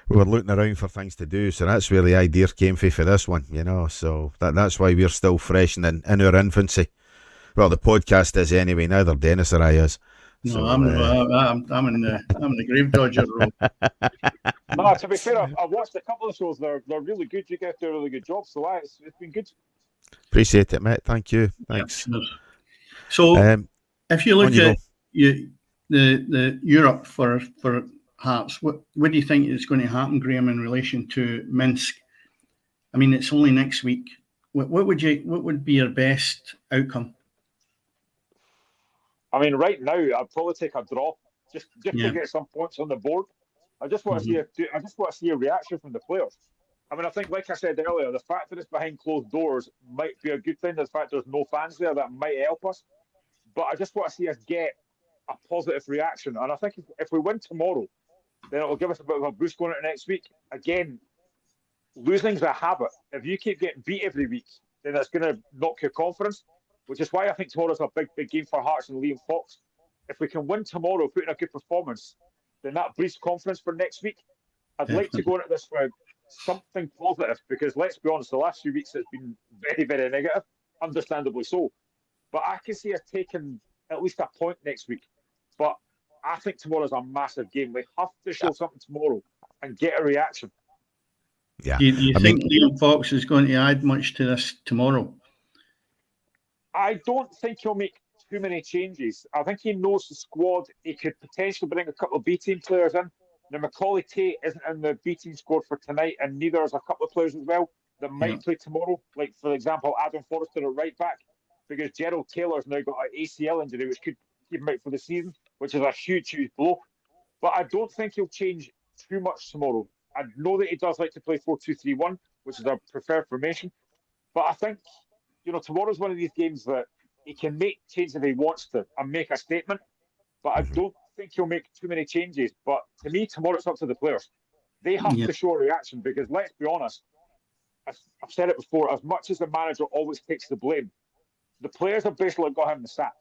we were looking around for things to do. So that's where the idea came for this one, So that's why we're still fresh and in our infancy. Well, the podcast is anyway. Neither Dennis or I is. No, so, I'm in the grave dodger role. No, to be fair, I've watched a couple of shows. They're really good. You guys do a really good job. So it's been good. Appreciate it, mate. Thank you. Thanks. So, if you look at the Europe for Hearts, what do you think is going to happen, Graeme, in relation to Minsk? I mean, it's only next week. What would be your best outcome? I mean, right now, I'd probably take a draw just to get some points on the board. I just want to see a reaction from the players. I mean, I think, like I said earlier, the fact that it's behind closed doors might be a good thing. The fact there's no fans there, that might help us. But I just want to see us get a positive reaction. And I think if we win tomorrow, then it will give us a bit of a boost going into next week. Again, losing's a habit. If you keep getting beat every week, then that's going to knock your confidence, which is why I think tomorrow's a big game for Hearts and Liam Fox. If we can win tomorrow, put in a good performance, then that breeds confidence for next week. I'd like to go into this with something positive, because let's be honest, the last few weeks it's been very, very negative, understandably so. But I can see us taking at least a point next week. But I think tomorrow's a massive game. We have to show something tomorrow and get a reaction. Yeah. Do you think Liam Fox is going to add much to this tomorrow? I don't think he'll make too many changes. I think he knows the squad. He could potentially bring a couple of B-team players in. Now, Macaulay Tate isn't in the B-team squad for tonight, and neither is a couple of players as well that might play tomorrow. Like, for example, Adam Forrester at right back, because Gerald Taylor's now got an ACL injury, which could keep him out for the season, which is a huge blow. But I don't think he'll change too much tomorrow. I know that he does like to play 4-2-3-1, which is our preferred formation. But I think, tomorrow's one of these games that he can make changes if he wants to and make a statement. But I don't think he'll make too many changes. But to me, tomorrow it's up to the players. They have to show a reaction, because let's be honest, I've said it before, as much as the manager always takes the blame, the players have basically got him the sack.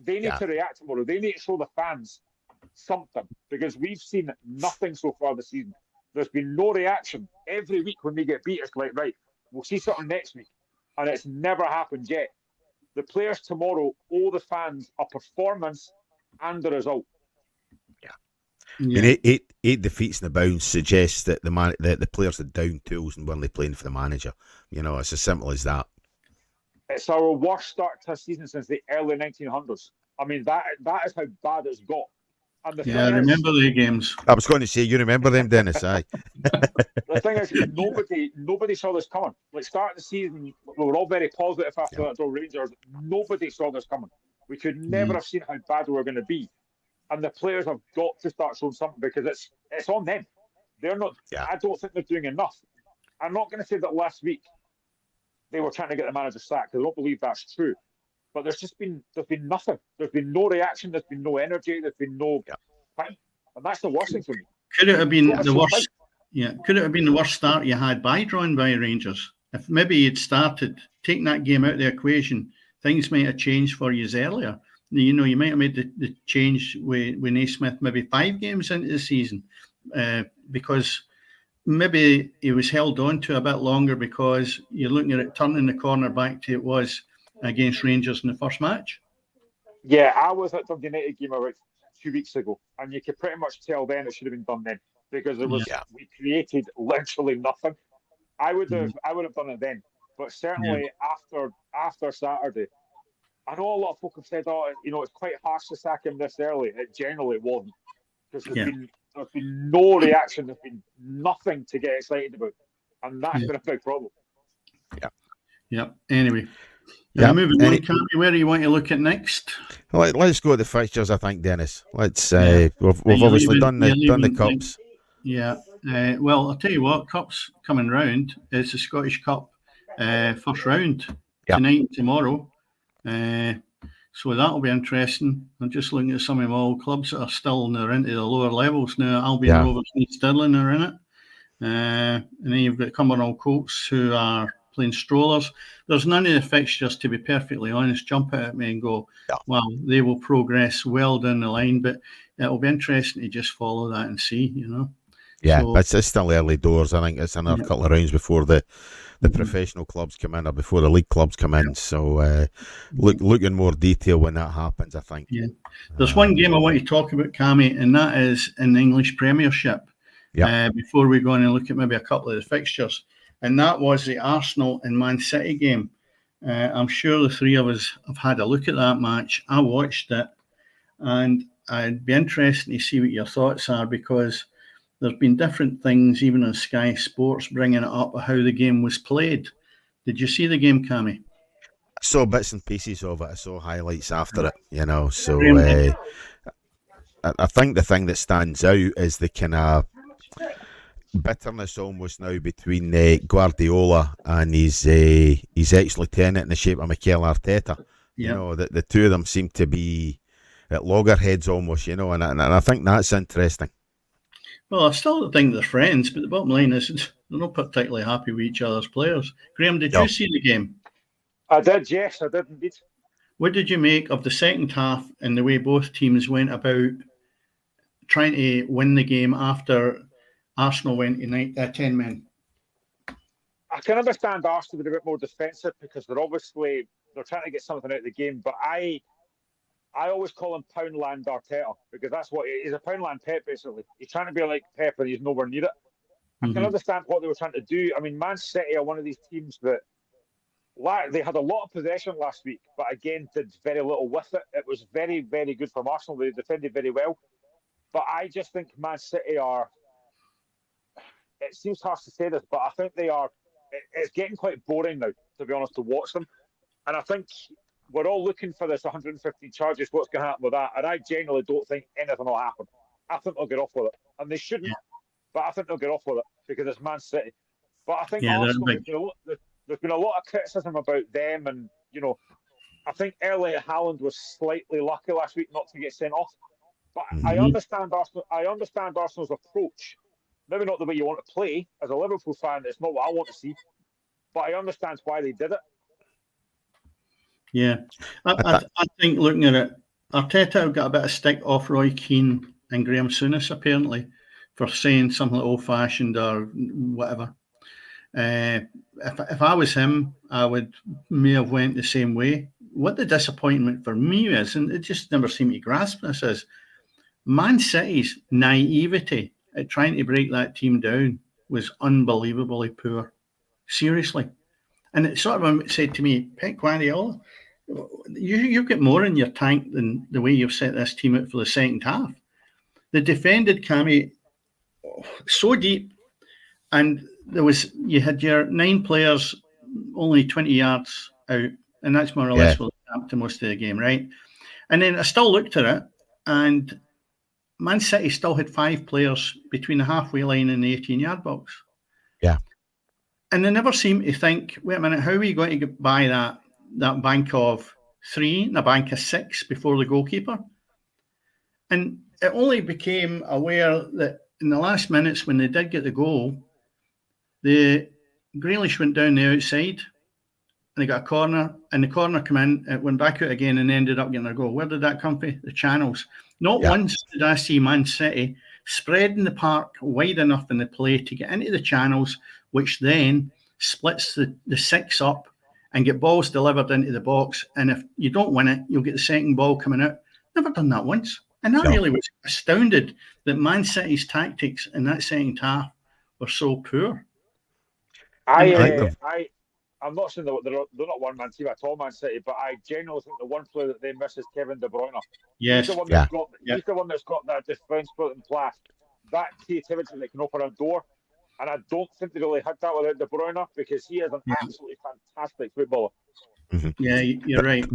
They need to react tomorrow. They need to show the fans something, because we've seen nothing so far this season. There's been no reaction. Every week when we get beat, it's like, right, we'll see something next week. And it's never happened yet. The players tomorrow owe the fans a performance and the result. I mean, eight defeats in the bounce suggests that the players are down tools and weren't playing for the manager. It's as simple as that. It's our worst start to a season since the early 1900s. I mean, that is how bad it's got. And I remember the games. I was going to say, you remember them, Dennis? Aye. The thing is, nobody saw this coming. Like, starting the season, we were all very positive after that draw Rangers. Nobody saw this coming. We could never have seen how bad we were going to be. And the players have got to start showing something, because it's on them. They're not. I don't think they're doing enough. I'm not going to say that last week they were trying to get the manager sacked, because I don't believe that's true. But there's been nothing. There's been no reaction. There's been no energy. There's been no fight, and that's the worst thing for me. Could it have been the worst? Yeah, could it have been the worst start you had drawn by Rangers? If maybe you'd started taking that game out of the equation, things might have changed for you earlier. You might have made the change with Naismith maybe 5 games into the season, because maybe he was held on to a bit longer, because you're looking at it turning the corner back to it was against Rangers in the first match. Yeah, I was at the United game about 2 weeks ago, and you could pretty much tell then it should have been done then, because we created literally nothing. I would have done it then, but certainly after Saturday, I know a lot of folk have said, it's quite harsh to sack him this early. It generally wasn't, because there's been no reaction. There's been nothing to get excited about, and that's been a big problem. Yeah. Anyway. Moving on, Cammy, where do you want to look at next? Let's go to the fixtures, I think, Dennis. Let's. We've obviously done the cups. Yeah. Well, I'll tell you what. Cups coming round. It's the Scottish Cup first round tonight and tomorrow. So that'll be interesting. I'm just looking at some of my old clubs that are still into the lower levels now. Albion Rovers and Stirling are in it. And then you've got Cumbernauld Colts, who are playing strollers. There's none of the fixtures, to be perfectly honest, jump out at me and go, well, they will progress well down the line, but it'll be interesting to just follow that and see, Yeah, so, it's still early doors. I think it's another couple of rounds before the professional clubs come in, or before the league clubs come in. So look in more detail when that happens, I think. Yeah. There's one game I want to talk about, Cammy, and that is in the English Premiership. before we go on and look at maybe a couple of the fixtures. And that was the Arsenal and Man City game. I'm sure the three of us have had a look at that match. I watched it, and I'd be interested to see what your thoughts are, because there's been different things, even on Sky Sports, bringing it up how the game was played. Did you see the game, Cammy? I saw bits and pieces of it. I saw highlights after it, So I think the thing that stands out is the kind of bitterness almost now between Guardiola and his ex-lieutenant in the shape of Mikel Arteta. That the two of them seem to be at loggerheads almost, and I think that's interesting. Well, I still think they're friends, but the bottom line is they're not particularly happy with each other's players. Graeme, did you see the game? I did, yes, I did indeed. What did you make of the second half and the way both teams went about trying to win the game after Arsenal went to 10 men? I can understand Arsenal being a bit more defensive because they're trying to get something out of the game, but I always call him Poundland Arteta, because that's what he's, a Poundland Pep, basically. He's trying to be like Pep and he's nowhere near it. I can understand what they were trying to do. I mean, Man City are one of these teams that they had a lot of possession last week, but again, did very little with it. It was very, very good from Arsenal. They defended very well. But I just think Man City are, it seems harsh to say this, but I think they are, it's getting quite boring now, to be honest, to watch them. And I think we're all looking for this 150 charges, what's going to happen with that. And I genuinely don't think anything will happen. I think they'll get off with it. And they shouldn't, but I think they'll get off with it because it's Man City. But I think Arsenal, there's been a lot of criticism about them. And, I think Erling Haaland was slightly lucky last week not to get sent off. But I understand Arsenal's approach. Maybe not the way you want to play. As a Liverpool fan, it's not what I want to see. But I understand why they did it. Yeah. I think looking at it, Arteta got a bit of stick off Roy Keane and Graham Souness, apparently, for saying something like old-fashioned or whatever. If I was him, I may have went the same way. What the disappointment for me is, and it just never seemed to grasp this, is Man City's naivety at trying to break that team down was unbelievably poor. Seriously. And it sort of said to me, Pep Guardiola, you've got more in your tank than the way you've set this team out for the second half. They defended Cammy so deep, and you had your 9 players only 20 yards out, and that's more or less what they camped to most of the game, right? And then I still looked at it, and Man City still had 5 players between the halfway line and the 18-yard box. Yeah. And they never seemed to think, wait a minute, how are we going to get by that bank of 3 and a bank of 6 before the goalkeeper? And it only became aware that in the last minutes when they did get the goal, the Grealish went down the outside and they got a corner, and the corner came in, it went back out again and ended up getting a goal. Where did that come from? The channels. Not once did I see Man City spreading the park wide enough in the play to get into the channels, which then splits the 6 up and get balls delivered into the box. And if you don't win it, you'll get the second ball coming out. Never done that once. And I really was astounded that Man City's tactics in that second half were so poor. I'm not saying they're not one-man team at all, Man City, but I genuinely think the one player that they miss is Kevin De Bruyne. Yes. He's the one that's got that defence-building class, that creativity that can open a door. And I don't think they really had that without De Bruyne, because he is an absolutely fantastic footballer. Mm-hmm. Yeah, you're right.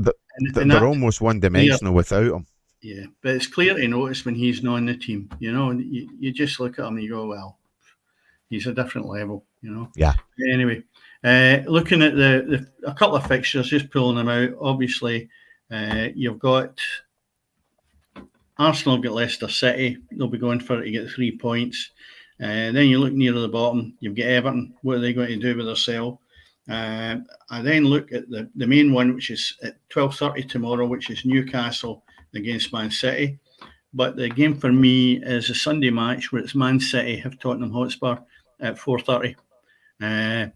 They're almost one-dimensional without him. Yeah, but it's clear to notice when he's not in the team, and you just look at him and you go, well, he's a different level, Yeah. Anyway, looking at a couple of fixtures, just pulling them out, obviously, you've got Arsenal get Leicester City. They'll be going for it to get 3 points. Then you look near the bottom, you've got Everton. What are they going to do with themselves? I then look at the main one, which is at 12:30 tomorrow, which is Newcastle against Man City. But the game for me is a Sunday match where it's Man City have Tottenham Hotspur at 4:30. And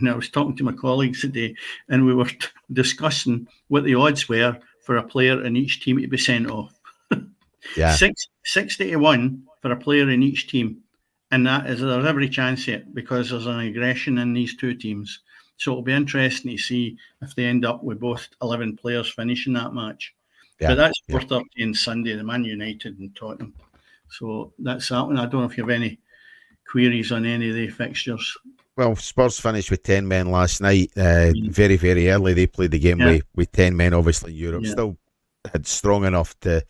I was talking to my colleagues today, and we were discussing what the odds were for a player in each team to be sent off. 60 to 1 for a player in each team. And there's every chance of it because there's an aggression in these two teams. So it'll be interesting to see if they end up with both 11 players finishing that match. But that's 4:30 on Sunday, the Man United and Tottenham. So that's that one. I don't know if you have any queries on any of the fixtures. Well, Spurs finished with 10 men last night. Very, very early. They played the game with 10 men, obviously, in Europe. Still had strong enough to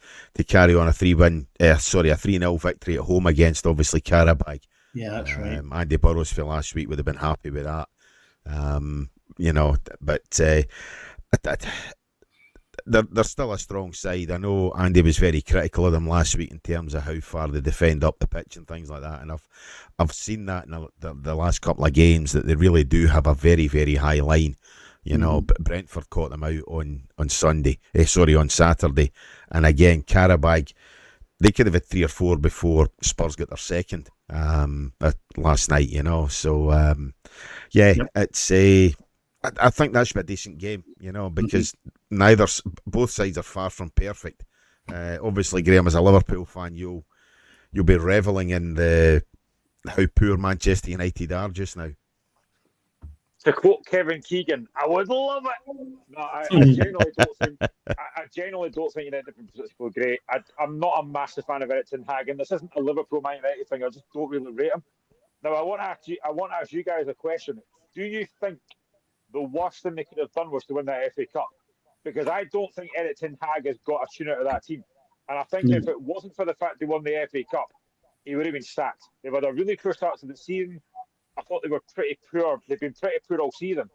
carry on a 3-0 victory at home against, obviously, Karabakh. Yeah, that's right. Andy Burrows for last week would have been happy with that. They're still a strong side. I know Andy was very critical of them last week in terms of how far they defend up the pitch and things like that, and I've seen that in the last couple of games that they really do have a very, very high line. But Brentford caught them out on Saturday, and again Karabakh, they could have had 3 or 4 before Spurs got their second last night. It's I think that should be a decent game, because both sides are far from perfect. Obviously, Graeme, as a Liverpool fan, you'll be revelling in how poor Manchester United are just now. To quote Kevin Keegan, I would love it. No, I genuinely don't think United are particularly great. I'm not a massive fan of Erik ten Hag, and this isn't a Liverpool Man United thing. I just don't really rate him. Now, I want to ask you guys a question. Do you think the worst thing they could have done was to win that FA Cup? Because I don't think Erik ten Hag has got a tune out of that team. And I think if it wasn't for the fact they won the FA Cup, he would have been sacked. They've had a really poor start to the season. I thought they were pretty poor. They've been pretty poor all season.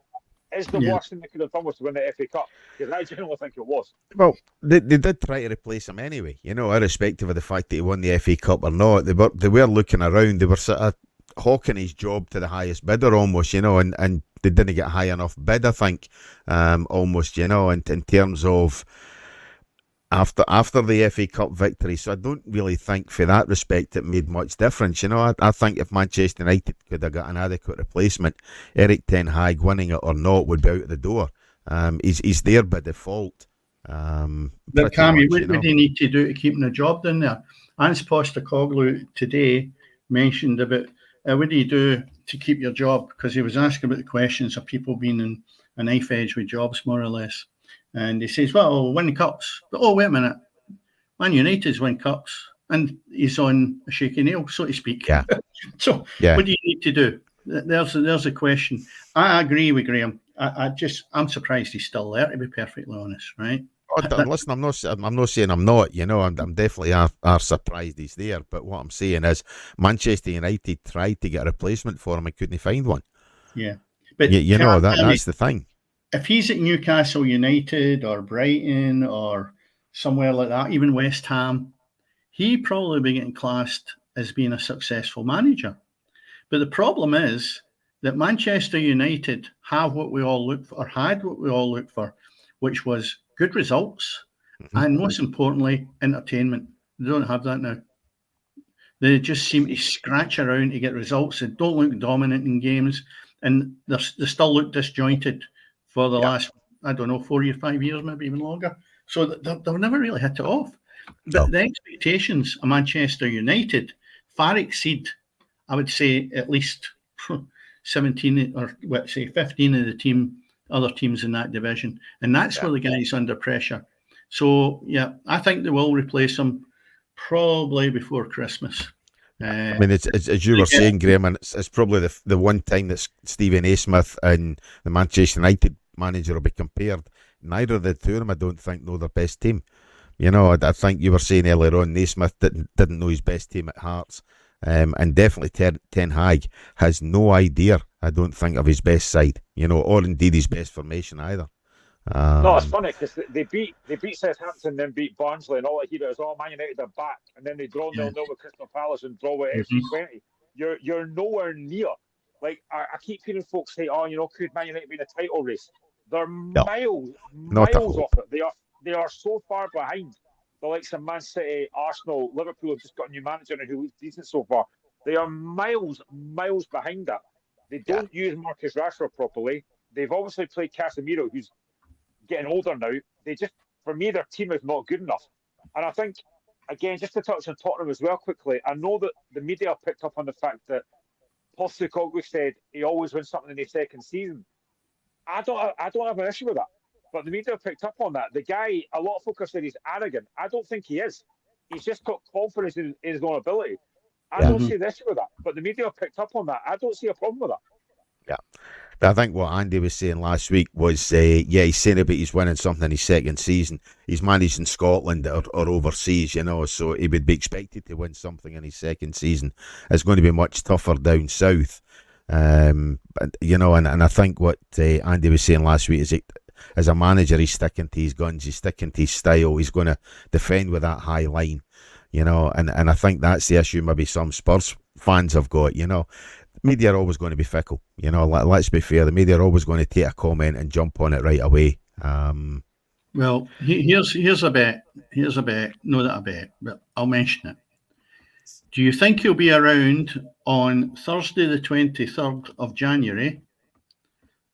Is the worst thing they could have done was to win the FA Cup? Because I genuinely think it was. Well, they did try to replace him anyway, irrespective of the fact that he won the FA Cup or not. They were looking around. They were sort of hawking his job to the highest bidder almost, and they didn't get a high enough bid, I think, almost, in terms of after the FA Cup victory. So I don't really think for that respect it made much difference. I think if Manchester United could have got an adequate replacement, Erik ten Hag, winning it or not, would be out the door. He's there by default. But Cammy, what do you need to do to keep him a job down there? Hans Postecoglou today mentioned about what do you do to keep your job? Because he was asking about the questions of people being in a knife edge with jobs, more or less. And he says, well, win cups. But, wait a minute. Man United's win cups. And he's on a shaky nail, so to speak. Yeah. What do you need to do? There's a question. I agree with Graeme. I'm surprised he's still there, to be perfectly honest, right? Listen, I'm not saying I'm not. I'm definitely are surprised he's there. But what I'm saying is, Manchester United tried to get a replacement for him and couldn't find one. Yeah, but that's the thing. If he's at Newcastle United or Brighton or somewhere like that, even West Ham, he'd probably be getting classed as being a successful manager. But the problem is that Manchester United have what we all look for, or had what we all look for, which was good results and, most importantly, entertainment. They don't have that now. They just seem to scratch around to get results. They don't look dominant in games, and they still look disjointed for the last, 4 or 5 years, maybe even longer. So they've never really hit it off. But the expectations of Manchester United far exceed, I would say, at least 17 or 15 of the other teams in that division. And that's where the guy's under pressure. So, I think they will replace him probably before Christmas. I mean, it's, as you were saying, Graeme, and it's probably the one time that Stephen A. Smith and the Manchester United manager will be compared. Neither of the two of them, I don't think, know their best team. I think you were saying earlier on, Naismith didn't know his best team at Hearts. And definitely Ten Hag has no idea, I don't think, of his best side, or indeed his best formation either. No, it's funny because they beat Southampton, then beat Barnsley, and all I hear is, Man United are back, and then they draw 0-0 with Crystal Palace and draw with FC20. You're nowhere near. Like I keep hearing folks say, could Man United be in a title race? They're miles off it. They are so far behind the likes of Man City, Arsenal, Liverpool have just got a new manager who looks decent so far. They are miles behind that. They don't use Marcus Rashford properly. They've obviously played Casemiro, who's getting older now. For me, their team is not good enough. And I think again, just to touch on Tottenham as well quickly, I know that the media picked up on the fact that Postecoglou said he always wins something in his second season. I don't have an issue with that. But the media picked up on that. The guy, a lot of folk have said he's arrogant. I don't think he is. He's just got confidence in his own ability. I don't see the issue with that. But the media picked up on that. I don't see a problem with that. Yeah. I think what Andy was saying last week was, he's saying about he's winning something in his second season. He's managed in Scotland or overseas, so he would be expected to win something in his second season. It's going to be much tougher down south. And I think what Andy was saying last week is as a manager, he's sticking to his guns, he's sticking to his style, he's going to defend with that high line, and I think that's the issue maybe some Spurs fans have got, Media are always going to be fickle, let's be fair, the media are always going to take a comment and jump on it right away. Well, here's a bet, not a bet, but I'll mention it. Do you think he'll be around on Thursday the 23rd of January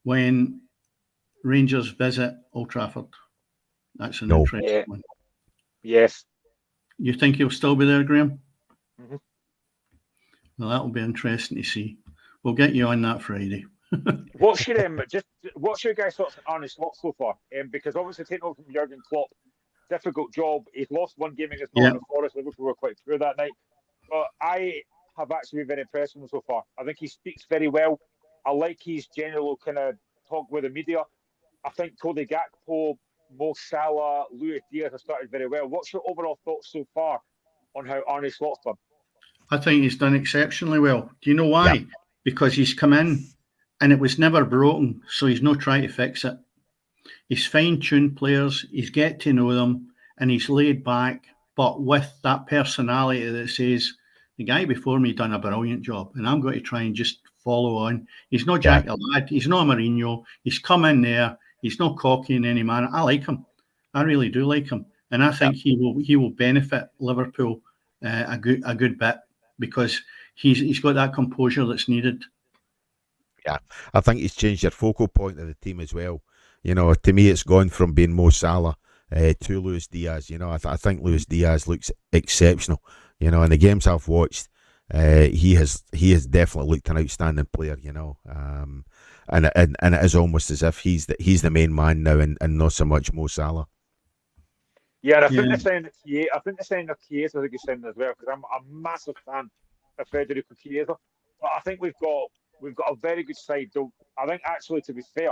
when Rangers visit Old Trafford? That's an interesting one. Yes. You think he'll still be there, Graeme? Mm-hmm. Well, that'll be interesting to see. We'll get you on that Friday. What's your guys' thoughts on Arne Slot so far? Because obviously taking over from Jurgen Klopp, difficult job. He's lost one game against Nottingham Forest. Liverpool were quite poor that night. But I have actually been very impressed with him so far. I think he speaks very well. I like his general kind of talk with the media. I think Cody Gakpo, Mo Salah, Luis Diaz have started very well. What's your overall thoughts so far on how Arne Slot's done? I think he's done exceptionally well. Do you know why? Yeah. Because he's come in and it was never broken, so he's not trying to fix it. He's fine-tuned players, he's get to know them, and he's laid back, but with that personality that says, the guy before me done a brilliant job, and I'm going to try and just follow on. He's not Jack the Lad, he's not Mourinho, he's come in there, he's not cocky in any manner. I like him. I really do like him. And I think he will benefit Liverpool a good bit, because he's got that composure that's needed. Yeah, I think he's changed your focal point of the team as well. To me, it's gone from being Mo Salah to Luis Diaz. I think Luis Diaz looks exceptional. In the games I've watched, he has definitely looked an outstanding player. And it is almost as if he's the main man now, and not so much Mo Salah. Yeah, and I think the signing of Chiesa is a good signing as well, because I'm a massive fan of Federico Chiesa. But I think we've got a very good side. Though I think, actually, to be fair,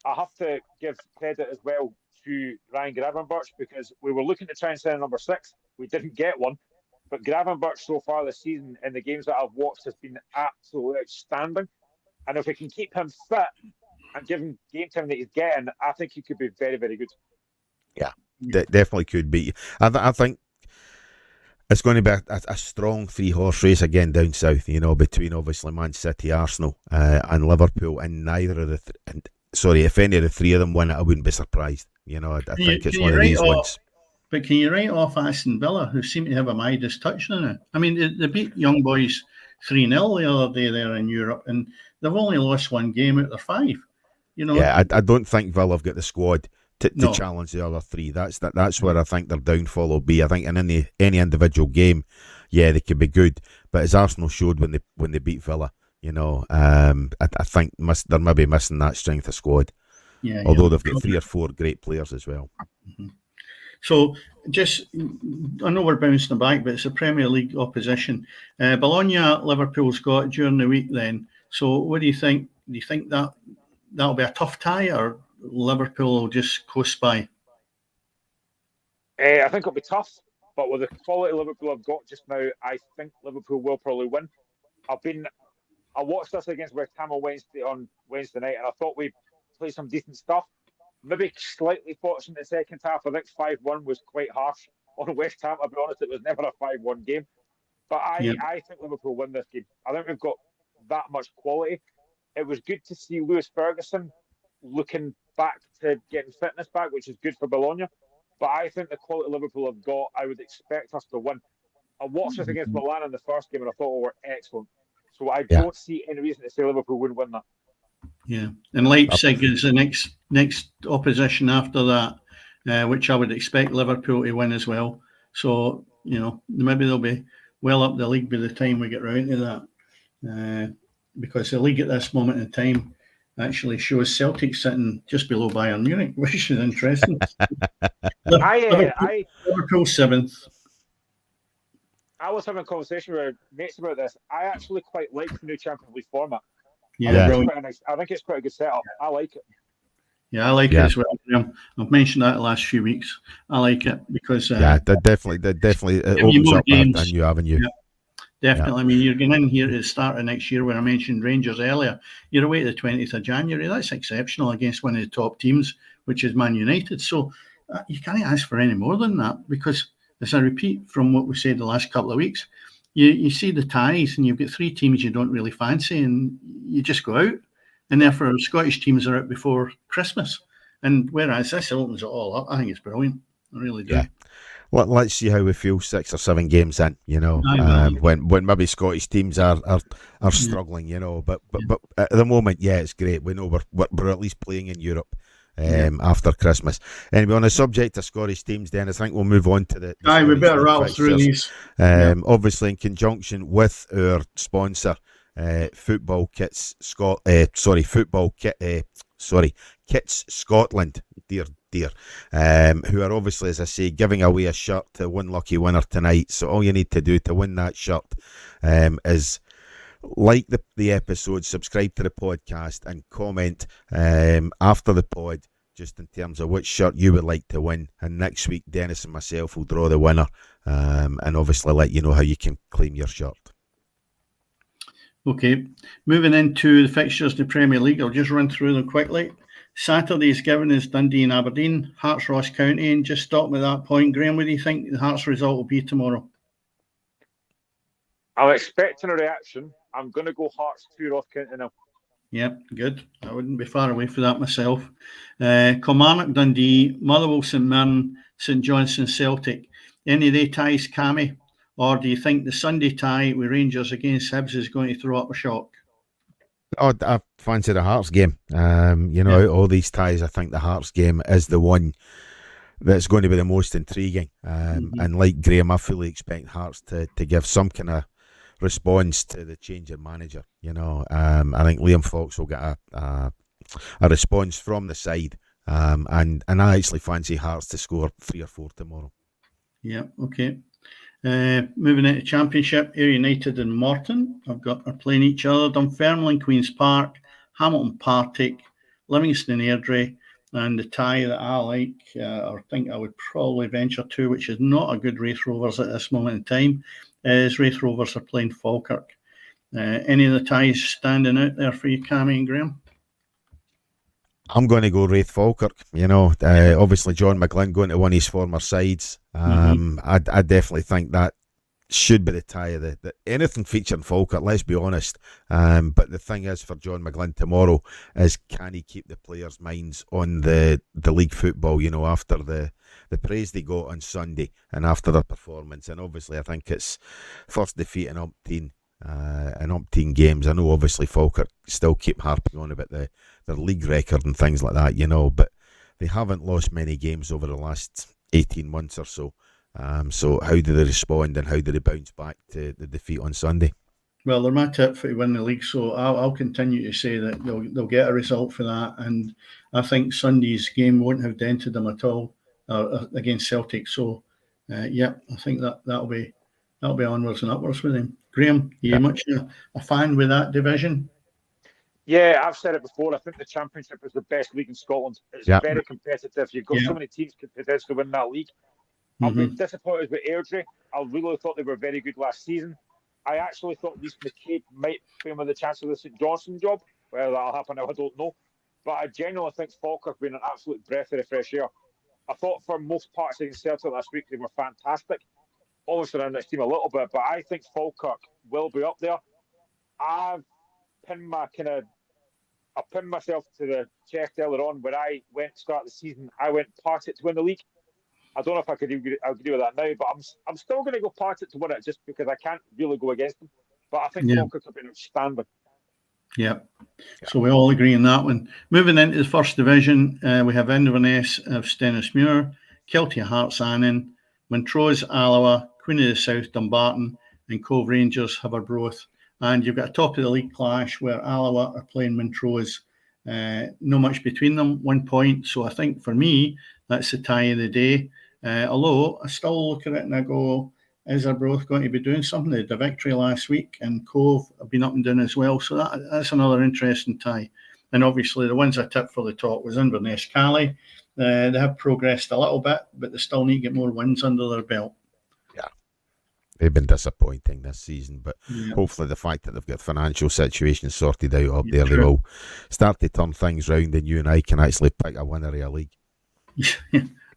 I have to give credit as well to Ryan Gravenberch, because we were looking to try and sign a number 6. We didn't get one. But Gravenberch so far this season, in the games that I've watched, has been absolutely outstanding. And if we can keep him fit and give him game time that he's getting, I think he could be very, very good. Yeah, definitely could be. I think it's going to be a strong 3-horse race again down south, between obviously Man City, Arsenal and Liverpool, and if any of the three of them win it, I wouldn't be surprised. I think it's one of these ones. But can you write off Aston Villa, who seem to have a Midas touch on it? I mean, they beat Young Boys 3-0 the other day there in Europe, and they've only lost one game out of their 5. Yeah, I don't think Villa have got the squad to challenge the other 3. That's where I think their downfall will be. I think in any individual game, they could be good, but as Arsenal showed when they beat Villa, I think they're maybe missing that strength of squad. Yeah, although they've got 3 or 4 great players as well. Mm-hmm. So, I know we're bouncing back, but it's a Premier League opposition. Bologna, Liverpool's got during the week then. So, what do you think? Do you think that'll be a tough tie, or Liverpool will just coast by? I think it'll be tough, but with the quality Liverpool have got just now, I think Liverpool will probably win. I watched us against West Ham on Wednesday night, and I thought we played some decent stuff. Maybe slightly fortunate in the second half. I think 5-1 was quite harsh on West Ham. I'll be honest, it was never a 5-1 game. But I think Liverpool win this game. I think we've got that much quality. It was good to see Lewis Ferguson looking back to getting fitness back, which is good for Bologna. But I think the quality Liverpool have got, I would expect us to win. I watched us against Milan in the first game, and I thought we were excellent. So I don't see any reason to say Liverpool wouldn't win that. Yeah, and Leipzig is the next opposition after that, which I would expect Liverpool to win as well. So, maybe they'll be well up the league by the time we get round to that. Because the league at this moment in time actually shows Celtic sitting just below Bayern Munich, which is interesting. Liverpool 7th. I was having a conversation with mates about this. I actually quite like the new Champions League format. Yeah, I think it's quite a good setup. I like it. Yeah, I like it as well. I've mentioned that the last few weeks. I like it because that definitely it opens up a new avenue. Yeah, definitely. Yeah. I mean, you're going in here at the start of next year, when I mentioned Rangers earlier. You're away to the 20th of January. That's exceptional against one of the top teams, which is Man United. So you can't ask for any more than that, because, as I repeat from what we said the last couple of weeks, you see the ties and you've got three teams you don't really fancy and you just go out. And therefore, Scottish teams are out before Christmas. And whereas this opens it all up, I think it's brilliant. I really do. Yeah. Well, let's see how we feel 6 or 7 games in, when maybe Scottish teams are struggling, But at the moment, it's great. We know we're at least playing in Europe after Christmas. Anyway, on the subject of Scottish teams, Dennis, I think we'll move on to the we better rattle through these. Obviously, in conjunction with our sponsor, Football Kits Kits Scotland, dear, who are obviously, as I say, giving away a shirt to one lucky winner tonight. So all you need to do to win that shirt is like the episode, subscribe to the podcast, and comment after the pod, just in terms of which shirt you would like to win. And next week, Dennis and myself will draw the winner, and obviously let you know how you can claim your shirt. Okay, moving into the fixtures in the Premier League, I'll just run through them quickly. Saturday's given is Dundee and Aberdeen, Hearts Ross County, and just stop at that point. Graeme, what do you think the Hearts result will be tomorrow? I'm expecting a reaction. I'm going to go Hearts 2, Ross County now. Yep, good. I wouldn't be far away for that myself. Kilmarnock Dundee, Motherwell St Mirren, St Johnstone Celtic. Any of they ties, Cammy? Or do you think the Sunday tie with Rangers against Hibs is going to throw up a shock? Oh, I fancy the Hearts game. Out of all these ties, I think the Hearts game is the one that's going to be the most intriguing. And like Graeme, I fully expect Hearts to give some kind of response to the change of manager. I think Liam Fox will get a response from the side. And I actually fancy Hearts to score 3 or 4 tomorrow. Yeah, okay. Moving into Championship, Ayr United and Morton are playing each other. Dunfermline, Queen's Park, Hamilton Partick, Livingston Airdrie, and the tie that I like, or think I would probably venture to, which is not a good Raith Rovers at this moment in time, is Raith Rovers are playing Falkirk. Any of the ties standing out there for you, Cammy and Graeme? I'm going to go Raith Falkirk. Obviously John McGlynn going to one of his former sides. I definitely think that should be the tie of the anything featuring Falkirk, let's be honest. But the thing is for John McGlynn tomorrow is, can he keep the players' minds on the league football, after the praise they got on Sunday and after their performance. And obviously I think it's first defeat in umpteen games. I know obviously Falkirk still keep harping on about their league record and things like that, but they haven't lost many games over the last 18 months or so. So how do they respond and how do they bounce back to the defeat on Sunday? Well, they're my tip for to win the league, so I'll continue to say that they'll get a result for that, and I think Sunday's game won't have dented them at all against Celtic. So, I think that'll be onwards and upwards with them. Graeme, are you much a fan with that division? Yeah, I've said it before. I think the Championship is the best league in Scotland. It's very competitive. You've got so many teams could potentially win that league. I'll be disappointed with Airdrie. I really thought they were very good last season. I actually thought Reece McCabe might be with the chance of the St Johnstone job. Whether that'll happen now, I don't know. But I genuinely think Falkirk been an absolute breath of fresh air. I thought for most parts against Celtic last week they were fantastic. Obviously around this team a little bit, but I think Falkirk will be up there. I pinned myself to the chest earlier on when I went to start the season. I went Partick to win the league. I don't know if I could agree with that now, but I'm still going to go Partick to win it just because I can't really go against them. But I think Falkirk have been outstanding. Yeah. So we all agree on that one. Moving into the first division, we have Inverness of Stennismuir, Kilty Hearts Annan, Montrose, Alloa, Queen of the South, Dumbarton, and Cove Rangers have Arbroath. And you've got a top of the league clash where Alloa are playing Montrose. No much between them, 1 point. So I think for me, that's the tie of the day. Although I still look at it and I go, is Arbroath going to be doing something? They had a victory last week, and Cove have been up and down as well. So that's another interesting tie. And obviously, the ones I tipped for the top was Inverness Cali. They have progressed a little bit, but they still need to get more wins under their belt. Yeah, they've been disappointing this season, but hopefully the fact that they've got financial situation sorted out up there, they will start to turn things round, and you and I can actually pick a winner of a league.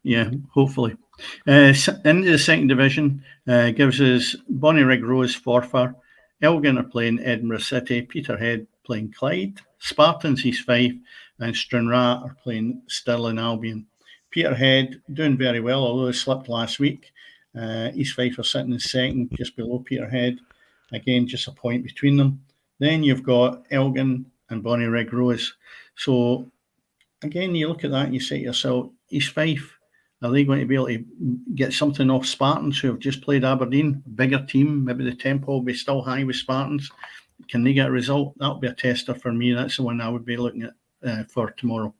Yeah, hopefully. Into the second division gives us Bonnyrigg Rose, Forfar. Elgin are playing Edinburgh City. Peterhead playing Clyde. Spartans, East Fife. And Stranraer are playing Stirling Albion. Peterhead doing very well, although they slipped last week. East Fife are sitting in second, just below Peterhead. Again, just a point between them. Then you've got Elgin and Bonnyrigg Rose. So, again, you look at that and you say to yourself, East Fife, are they going to be able to get something off Spartans who have just played Aberdeen? Bigger team, maybe the tempo will be still high with Spartans. Can they get a result? That'll be a tester for me. That's the one I would be looking at for tomorrow.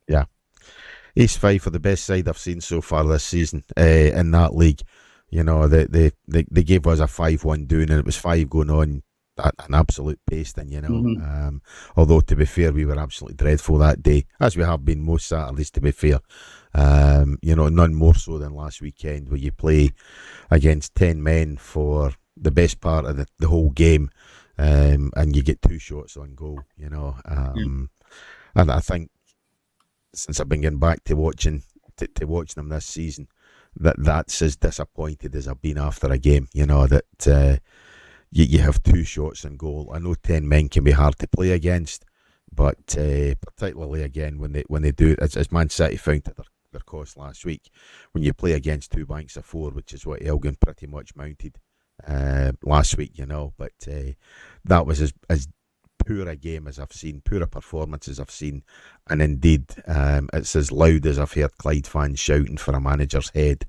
Yeah. East Fife are the best side I've seen so far this season in that league. You know, they gave us a 5-1 doing, and it was 5 going on at an absolute pasting, you know. Although, to be fair, we were absolutely dreadful that day, as we have been most Saturdays, to be fair. You know, none more so than last weekend, where you play against 10 men for the best part of the whole game, and you get 2 shots on goal, you know. And I think since I've been getting back to watching them this season, that's as disappointed as I've been after a game, you know, that you have 2 shots on goal. I know 10 men can be hard to play against, but particularly again when they do, as Man City found to their cost last week, when you play against 2 banks of 4, which is what Elgin pretty much mounted last week, you know. But that was as poor a game as I've seen, poor a performance as I've seen, and indeed it's as loud as I've heard Clyde fans shouting for a manager's head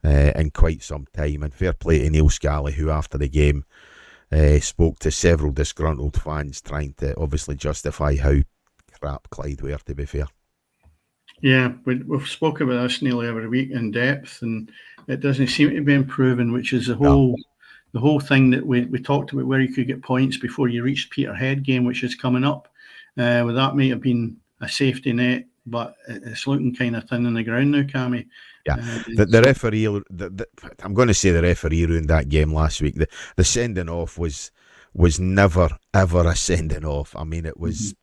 in quite some time. And fair play to Neil Scally, who after the game spoke to several disgruntled fans, trying to obviously justify how crap Clyde were, to be fair. Yeah, we've spoken about this nearly every week in depth, and it doesn't seem to be improving, which is the whole thing that we talked about, where you could get points before you reach Peterhead game, which is coming up. Well, that may have been a safety net, but it's looking kind of thin on the ground now, Cammy. Yeah, the referee, I'm going to say the referee ruined that game last week. The sending off was never ever a sending off. I mean, it was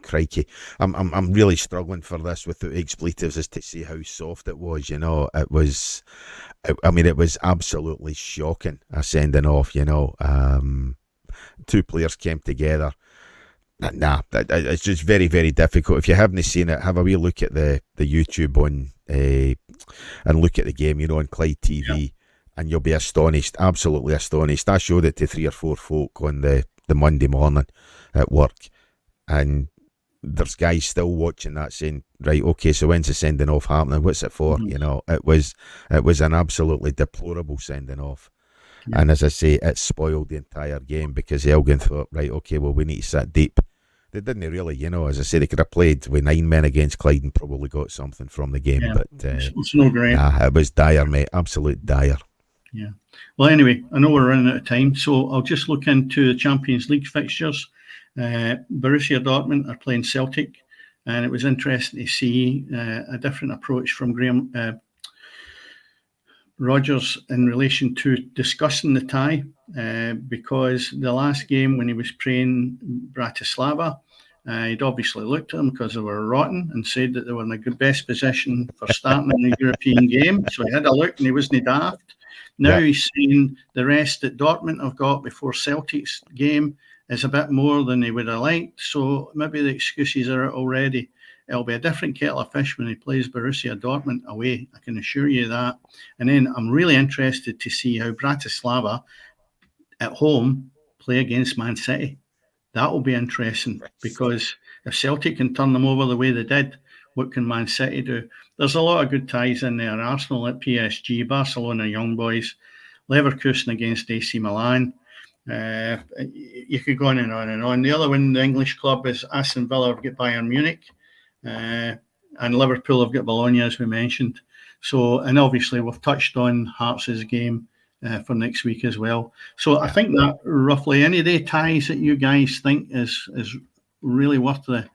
crikey. I'm really struggling for this without expletives as to see how soft it was. You know, it was absolutely shocking, a sending off. You know, 2 players came together. Nah, it's just very, very difficult. If you haven't seen it, have a wee look at the YouTube on and look at the game, you know, on Clyde TV, and you'll be astonished, absolutely astonished. I showed it to 3 or 4 folk on the Monday morning at work, and there's guys still watching that saying, right, okay, so when's the sending off happening? What's it for? You know, it was an absolutely deplorable sending off. Yeah. And as I say, it spoiled the entire game because Elgin thought, right, okay, well, we need to sit deep. They didn't really, you know, as I say, they could have played with 9 men against Clyde and probably got something from the game. Yeah, but it's no great. It was dire, mate, absolute dire. Yeah. Well, anyway, I know we're running out of time, so I'll just look into the Champions League fixtures. Borussia Dortmund are playing Celtic, and it was interesting to see a different approach from Graeme Rodgers in relation to discussing the tie, because the last game when he was playing Bratislava, he'd obviously looked at them because they were rotten and said that they were in a good best position for starting in the European game. So he had a look and he wasn't daft. Now he's saying the rest that Dortmund have got before Celtic's game is a bit more than they would have liked. So maybe the excuses are out already. It'll be a different kettle of fish when he plays Borussia Dortmund away, I can assure you that. And then I'm really interested to see how Bratislava at home play against Man City. That will be interesting, because if Celtic can turn them over the way they did, what can Man City do? There's a lot of good ties in there. Arsenal at PSG, Barcelona Young Boys, Leverkusen against AC Milan. You could go on and on and on. The other one, the English club, is Aston Villa have got Bayern Munich, and Liverpool have got Bologna, as we mentioned. So, and obviously we've touched on Hearts' game for next week as well. So I think that roughly any day ties that you guys think is really worth the,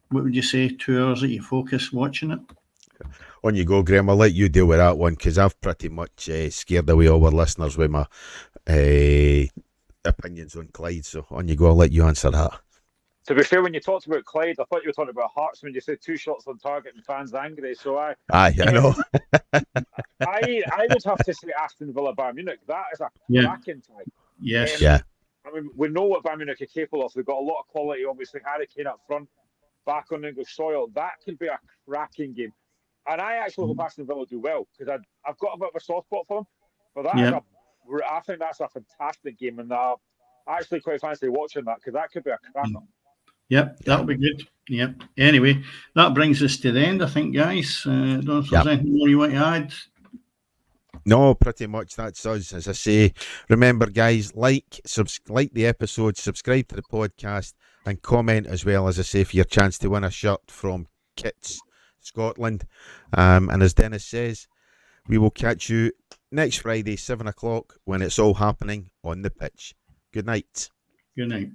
what would you say, 2 hours that you focus watching it? On you go, Graeme. I'll let you deal with that one because I've pretty much scared away all our listeners with my opinions on Clyde. So on you go, I'll let you answer that. To be fair, when you talked about Clyde, I thought you were talking about Hearts when you said 2 shots on target and fans angry. So I know. I would have to say Aston Villa Bayern Munich. That is a cracking tie. Yes. I mean, we know what Bayern Munich are capable of. They've got a lot of quality. Obviously, Harry Kane up front, back on English soil. That could be a cracking game. And I actually hope Aston Villa do well because I've got a bit of a soft spot for them. But I think that's a fantastic game, and I actually quite fancy watching that because that could be a cracker. Yep, that'll be good. Yep. Anyway, that brings us to the end, I think, guys. Don't know if there's anything more you want to add. No, pretty much that's us. As I say, remember, guys, like the episode, subscribe to the podcast, and comment as well, as I say, for your chance to win a shirt from Kits Scotland. And as Dennis says, we will catch you next Friday, 7 o'clock, when it's all happening on the pitch. Good night. Good night.